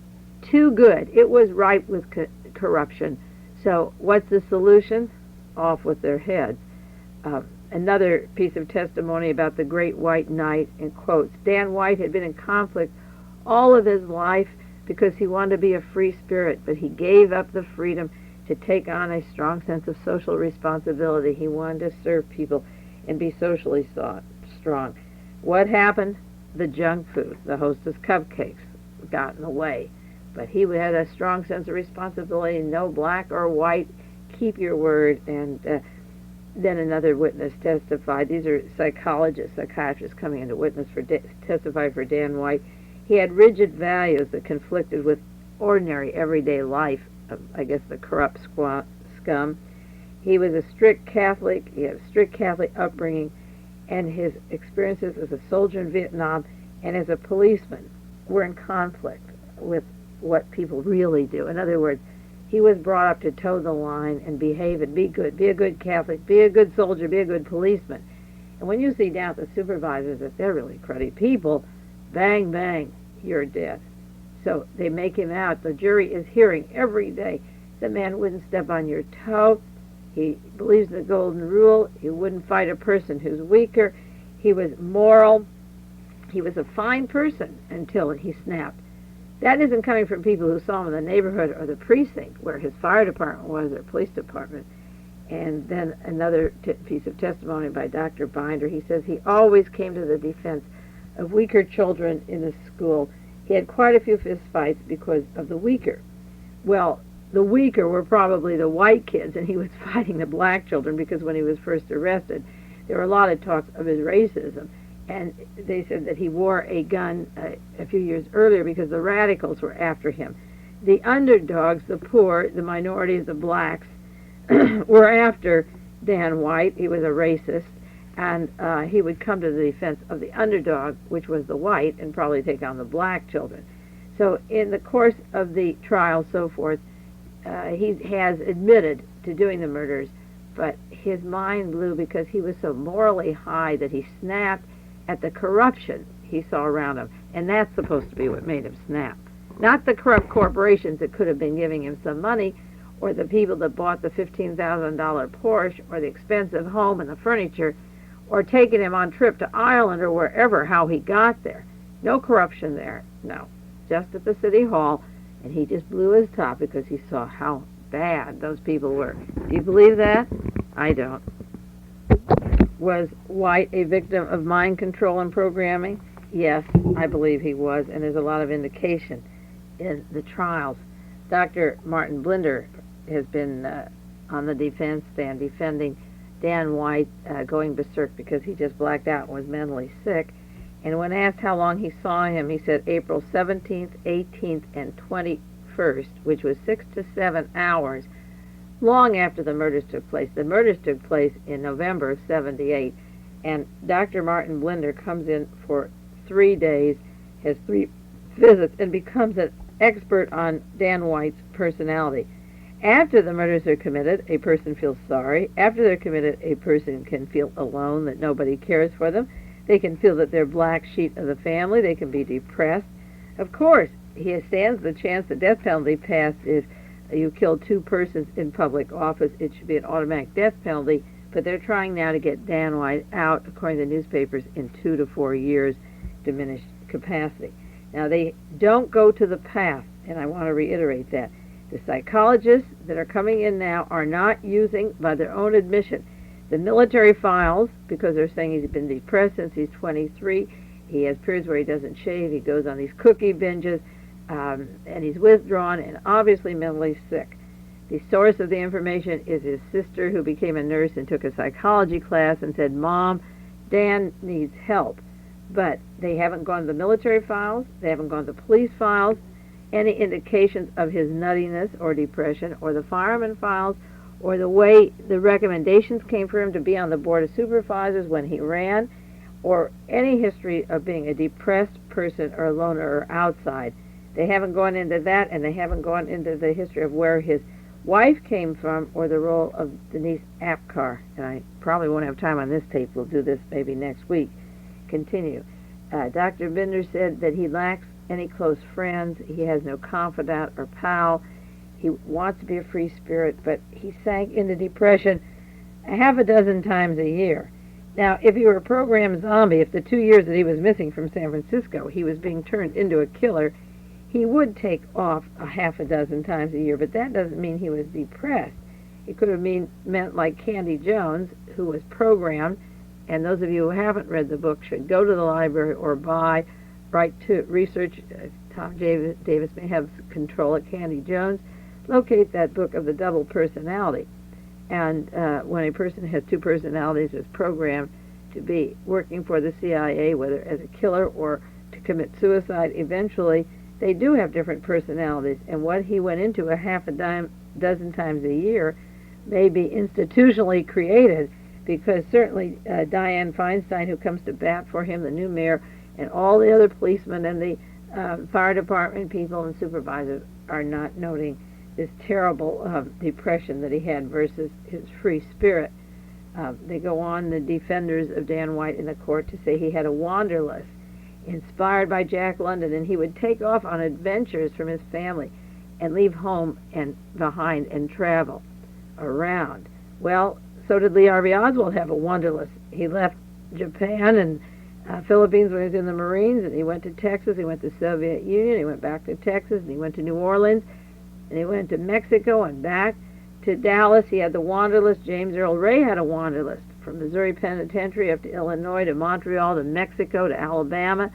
too good. It was ripe with corruption. So what's the solution? Off with their heads. Another piece of testimony about the great White Knight, in quotes, Dan White had been in conflict all of his life because he wanted to be a free spirit, but he gave up the freedom to take on a strong sense of social responsibility. He wanted to serve people and be socially strong. What happened? The junk food, the Hostess cupcakes, got in the way. But he had a strong sense of responsibility, no black or white, keep your word. And then another witness testified. These are psychiatrists coming into witness testify for Dan White. He had rigid values that conflicted with ordinary everyday life of, I guess, the corrupt scum. He was a strict Catholic. He had a strict Catholic upbringing, and his experiences as a soldier in Vietnam and as a policeman were in conflict with what people really do. In other words, he was brought up to toe the line and behave and be good. Be a good Catholic, be a good soldier, be a good policeman. And when you see down at the supervisors that they're really cruddy people, bang, bang, you're dead. So they make him out. The jury is hearing every day. The man wouldn't step on your toe. He believes in the golden rule. He wouldn't fight a person who's weaker. He was moral. He was a fine person until he snapped. That isn't coming from people who saw him in the neighborhood or the precinct where his fire department was or police department. And then another piece of testimony by Dr. Binder. He says he always came to the defense of weaker children in the school. He had quite a few fist fights because of the weaker. Well, the weaker were probably the white kids, and he was fighting the black children because when he was first arrested, there were a lot of talks of his racism. And they said that he wore a gun a few years earlier because the radicals were after him. The underdogs, the poor, the minorities, the blacks, were after Dan White. He was a racist, and he would come to the defense of the underdog, which was the white, and probably take on the black children. So in the course of the trial, so forth, he has admitted to doing the murders, but his mind blew because he was so morally high that he snapped at the corruption he saw around him. And that's supposed to be what made him snap. Not the corrupt corporations that could have been giving him some money, or the people that bought the $15,000 Porsche, or the expensive home and the furniture, or taking him on trip to Ireland or wherever, how he got there. No corruption there, no. Just at the city hall, and he just blew his top because he saw how bad those people were. Do you believe that? I don't. Was White a victim of mind control and programming? Yes, I believe he was, and there's a lot of indication in the trials. Dr. Martin Blinder has been on the defense stand defending Dan White going berserk because he just blacked out and was mentally sick. And when asked how long he saw him, he said April 17th, 18th, and 21st, which was 6 to 7 hours, long after the murders took place. The murders took place in November of 78, and Dr. Martin Blinder comes in for 3 days, has 3 visits, and becomes an expert on Dan White's personality. After the murders are committed, a person feels sorry. After they're committed, a person can feel alone, that nobody cares for them. They can feel that they're black sheep of the family. They can be depressed. Of course, he stands the chance the death penalty passed if you kill 2 persons in public office. It should be an automatic death penalty, but they're trying now to get Dan White out, according to the newspapers, in 2 to 4 years, diminished capacity. Now, they don't go to the past, and I want to reiterate that. The psychologists that are coming in now are not using, by their own admission, the military files, because they're saying he's been depressed since he's 23. He has periods where he doesn't shave. He goes on these cookie binges, and he's withdrawn and obviously mentally sick. The source of the information is his sister, who became a nurse and took a psychology class and said, Mom, Dan needs help. But they haven't gone to the military files. They haven't gone to the police files. Any indications of his nuttiness or depression, or the fireman files, or the way the recommendations came for him to be on the board of supervisors when he ran, or any history of being a depressed person or a loner or outside. They haven't gone into that, and they haven't gone into the history of where his wife came from or the role of Denise Apcar. And I probably won't have time on this tape. We'll do this maybe next week. Continue. Dr. Binder said that he lacks any close friends. He has no confidant or pal. He wants to be a free spirit, but he sank into depression a half a dozen times a year. Now, if he were a programmed zombie, if the 2 years that he was missing from San Francisco, he was being turned into a killer, he would take off a half a dozen times a year, but that doesn't mean he was depressed. It could have meant like Candy Jones, who was programmed, and those of you who haven't read the book should go to the library or write to research. Tom Davis may have control at Candy Jones. Locate that book of the double personality. And when a person has 2 personalities, is programmed to be working for the CIA, whether as a killer or to commit suicide, eventually they do have different personalities. And what he went into a half a dozen times a year may be institutionally created, because certainly Dianne Feinstein, who comes to bat for him, the new mayor, and all the other policemen and the fire department people and supervisors are not noting this terrible depression that he had versus his free spirit. They go on, the defenders of Dan White in the court, to say he had a wanderlust inspired by Jack London, and he would take off on adventures from his family and leave home and behind and travel around. Well, so did Lee Harvey Oswald have a wanderlust. He left Japan and Philippines when he was in the Marines, and he went to Texas, he went to the Soviet Union, he went back to Texas, and he went to New Orleans, and he went to Mexico and back to Dallas. He had the wanderlust. James Earl Ray had a wanderlust from Missouri Penitentiary up to Illinois to Montreal to Mexico to Alabama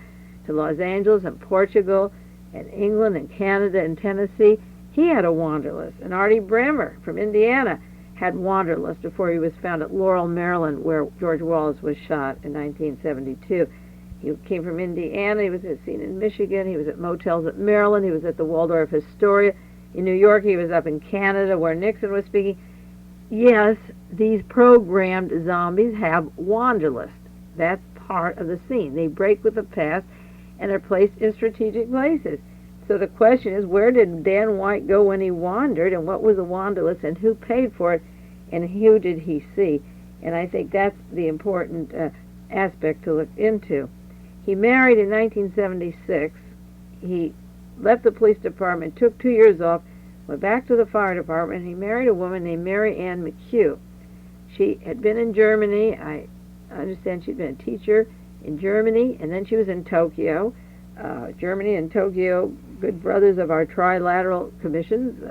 to Los Angeles and Portugal and England and Canada and Tennessee. He had a wanderlust. And Artie Bremer from Indiana had wanderlust before he was found at Laurel, Maryland, where George Wallace was shot in 1972. He came from Indiana. He was seen in Michigan. He was at motels at Maryland. He was at the Waldorf Astoria. In New York, he was up in Canada where Nixon was speaking. Yes, these programmed zombies have wanderlust. That's part of the scene. They break with the past and are placed in strategic places. So the question is, where did Dan White go when he wandered, and what was the wanderlust, and who paid for it, and who did he see? And I think that's the important aspect to look into. He married in 1976. He left the police department, took 2 years off, went back to the fire department, and he married a woman named Mary Ann McHugh. She had been in Germany. I understand she'd been a teacher in Germany, and then she was in Tokyo. Germany and Tokyo, good brothers of our trilateral commissions.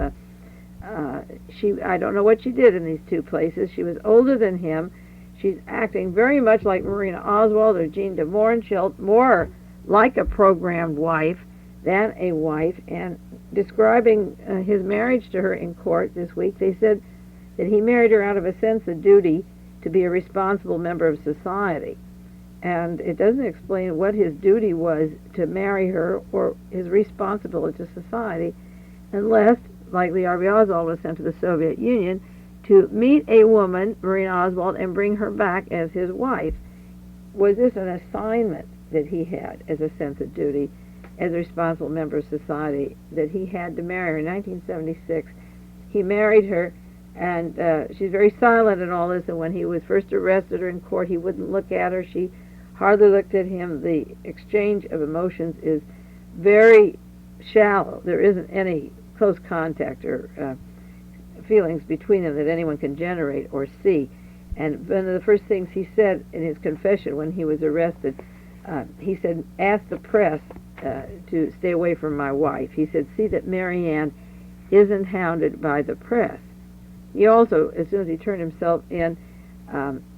I don't know what she did in these two places. She was older than him. She's acting very much like Marina Oswald or Jean de Mohrenschildt, more like a programmed wife than a wife. And describing his marriage to her in court this week, they said that he married her out of a sense of duty to be a responsible member of society. And it doesn't explain what his duty was to marry her or his responsibility to society, unless, like Lee Harvey Oswald was sent to the Soviet Union, to meet a woman, Marina Oswald, and bring her back as his wife. Was this an assignment that he had as a sense of duty, as a responsible member of society, that he had to marry her? In 1976, he married her, and she's very silent in all this, and when he was first arrested or in court, he wouldn't look at her. She hardly looked at him. The exchange of emotions is very shallow. There isn't any close contact or feelings between them that anyone can generate or see. And one of the first things he said in his confession when he was arrested, he said, ask the press to stay away from my wife. He said, see that Mary Ann isn't hounded by the press. He also, as soon as he turned himself in,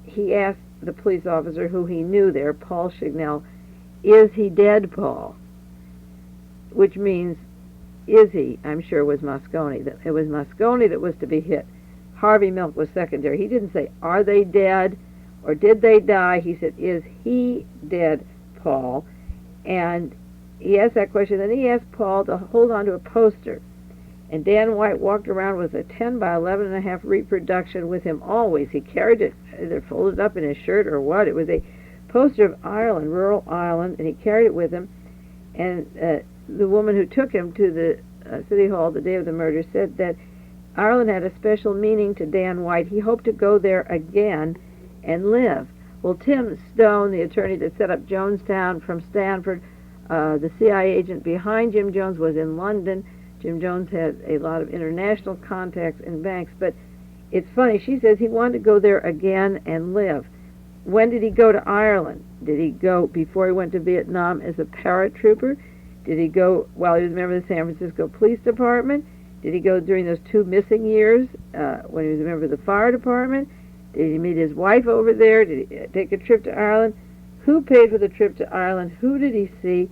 he asked the police officer who he knew there, Paul Chignell, is he dead, Paul? Which means, is he, I'm sure, was Moscone. It was Moscone that was to be hit. Harvey Milk was secondary. He didn't say, are they dead, or did they die? He said, is he dead, Paul? And he asked that question. Then he asked Paul to hold on to a poster. And Dan White walked around with a 10 by 11.5 reproduction with him always. He carried it either folded up in his shirt or what. It was a poster of Ireland, rural Ireland, and he carried it with him. And the woman who took him to the City Hall the day of the murder said that Ireland had a special meaning to Dan White. He hoped to go there again and live. Well, Tim Stone, the attorney that set up Jonestown from Stanford, the CIA agent behind Jim Jones, was in London. Jim Jones had a lot of international contacts and banks, but it's funny. She says he wanted to go there again and live. When did he go to Ireland? Did he go before he went to Vietnam as a paratrooper? Did he go while he was a member of the San Francisco Police Department? Did he go during those 2 missing years when he was a member of the fire department? Did he meet his wife over there? Did he take a trip to Ireland? Who paid for the trip to Ireland? Who did he see?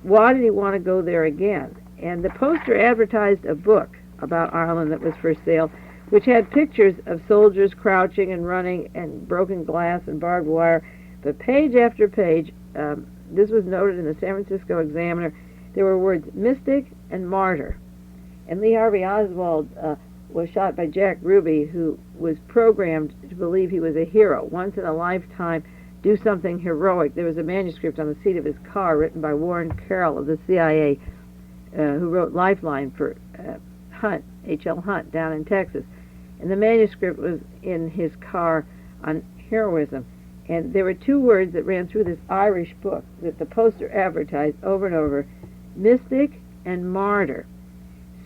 Why did he want to go there again? And the poster advertised a book about Ireland that was for sale, which had pictures of soldiers crouching and running and broken glass and barbed wire. But page after page, this was noted in the San Francisco Examiner, there were words mystic and martyr. And Lee Harvey Oswald was shot by Jack Ruby, who was programmed to believe he was a hero. Once in a lifetime, do something heroic. There was a manuscript on the seat of his car written by Warren Carroll of the CIA, who wrote Lifeline for Hunt, H.L. Hunt, down in Texas. And the manuscript was in his car on heroism. And there were 2 words that ran through this Irish book that the poster advertised over and over, mystic and martyr.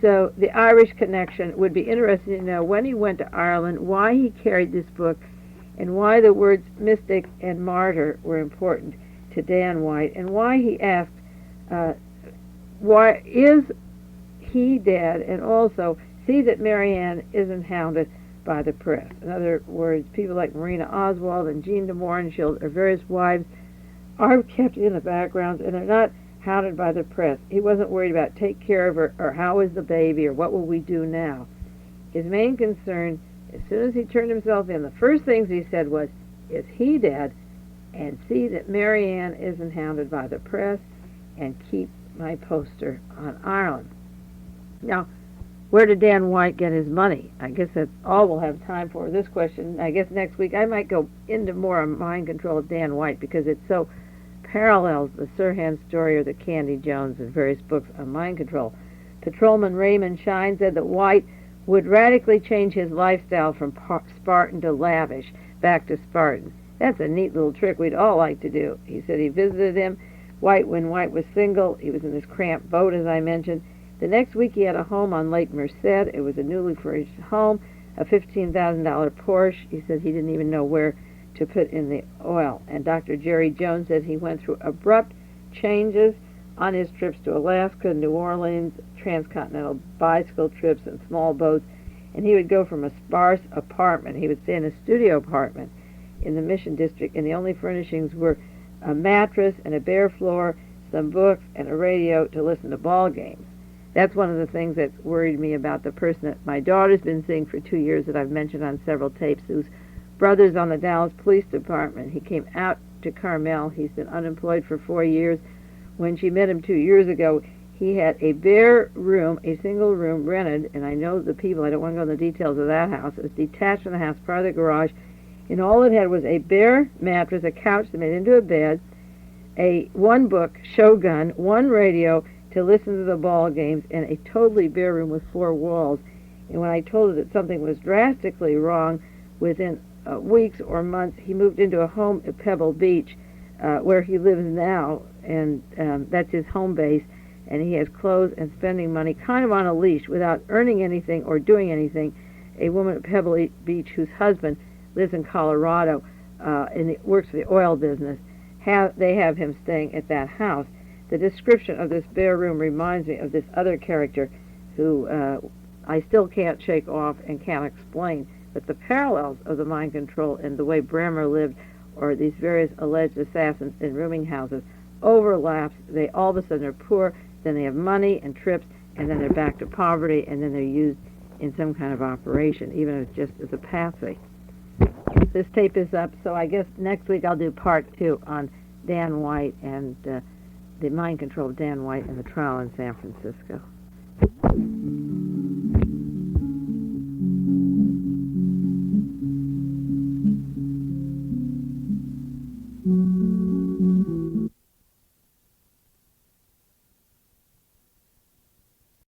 So the Irish connection would be interesting to know when he went to Ireland, why he carried this book, and why the words mystic and martyr were important to Dan White, and why he asked, why is he dead, and also see that Marianne isn't hounded by the press. In other words, people like Marina Oswald and Jean de Mohrenschildt, or various wives, are kept in the background, and they're not hounded by the press. He wasn't worried about take care of her, or how is the baby, or what will we do now. His main concern, as soon as he turned himself in, the first things he said was, is he dead, and see that Marianne isn't hounded by the press, and keep my poster on Ireland. Now, where did Dan White get his money? I guess that's all we'll have time for this question. I guess next week I might go into more on mind control of Dan White, because it so parallels the Sirhan story or the Candy Jones and various books on mind control. Patrolman Raymond Shine said that White would radically change his lifestyle from Spartan to lavish, back to Spartan. That's a neat little trick we'd all like to do. He said he visited him, White, when White was single. He was in this cramped boat, as I mentioned. The next week he had a home on Lake Merced. It was a newly furnished home, a $15,000 Porsche. He said he didn't even know where to put in the oil. And Dr. Jerry Jones said he went through abrupt changes on his trips to Alaska, New Orleans, transcontinental bicycle trips and small boats. And he would go from a sparse apartment. He would stay in a studio apartment in the Mission District, and the only furnishings were a mattress and a bare floor, some books, and a radio to listen to ball games. That's one of the things that worried me about the person that my daughter's been seeing for 2 years that I've mentioned on several tapes, whose brother's on the Dallas Police Department. He came out to Carmel. He's been unemployed for 4 years. When she met him 2 years ago, he had a bare room, a single room rented, and I know the people, I don't want to go into the details of that house. It was detached from the house, part of the garage, and all it had was a bare mattress, a couch that made into a bed, one book, Shogun, one radio, to listen to the ball games, and a totally bare room with 4 walls. And when I told her that something was drastically wrong, within weeks or months, he moved into a home at Pebble Beach, where he lives now, and that's his home base, and he has clothes and spending money kind of on a leash without earning anything or doing anything. A woman at Pebble Beach whose husband lives in Colorado and works for the oil business, they have him staying at that house. The description of this bare room reminds me of this other character who I still can't shake off and can't explain, but the parallels of the mind control and the way Bremer lived, or these various alleged assassins in rooming houses, overlaps. They all of a sudden are poor, then they have money and trips, and then they're back to poverty, and then they're used in some kind of operation, even if it's just as a patsy. This tape is up, so I guess next week I'll do part 2 on Dan White and the mind control of Dan White and the trial in San Francisco.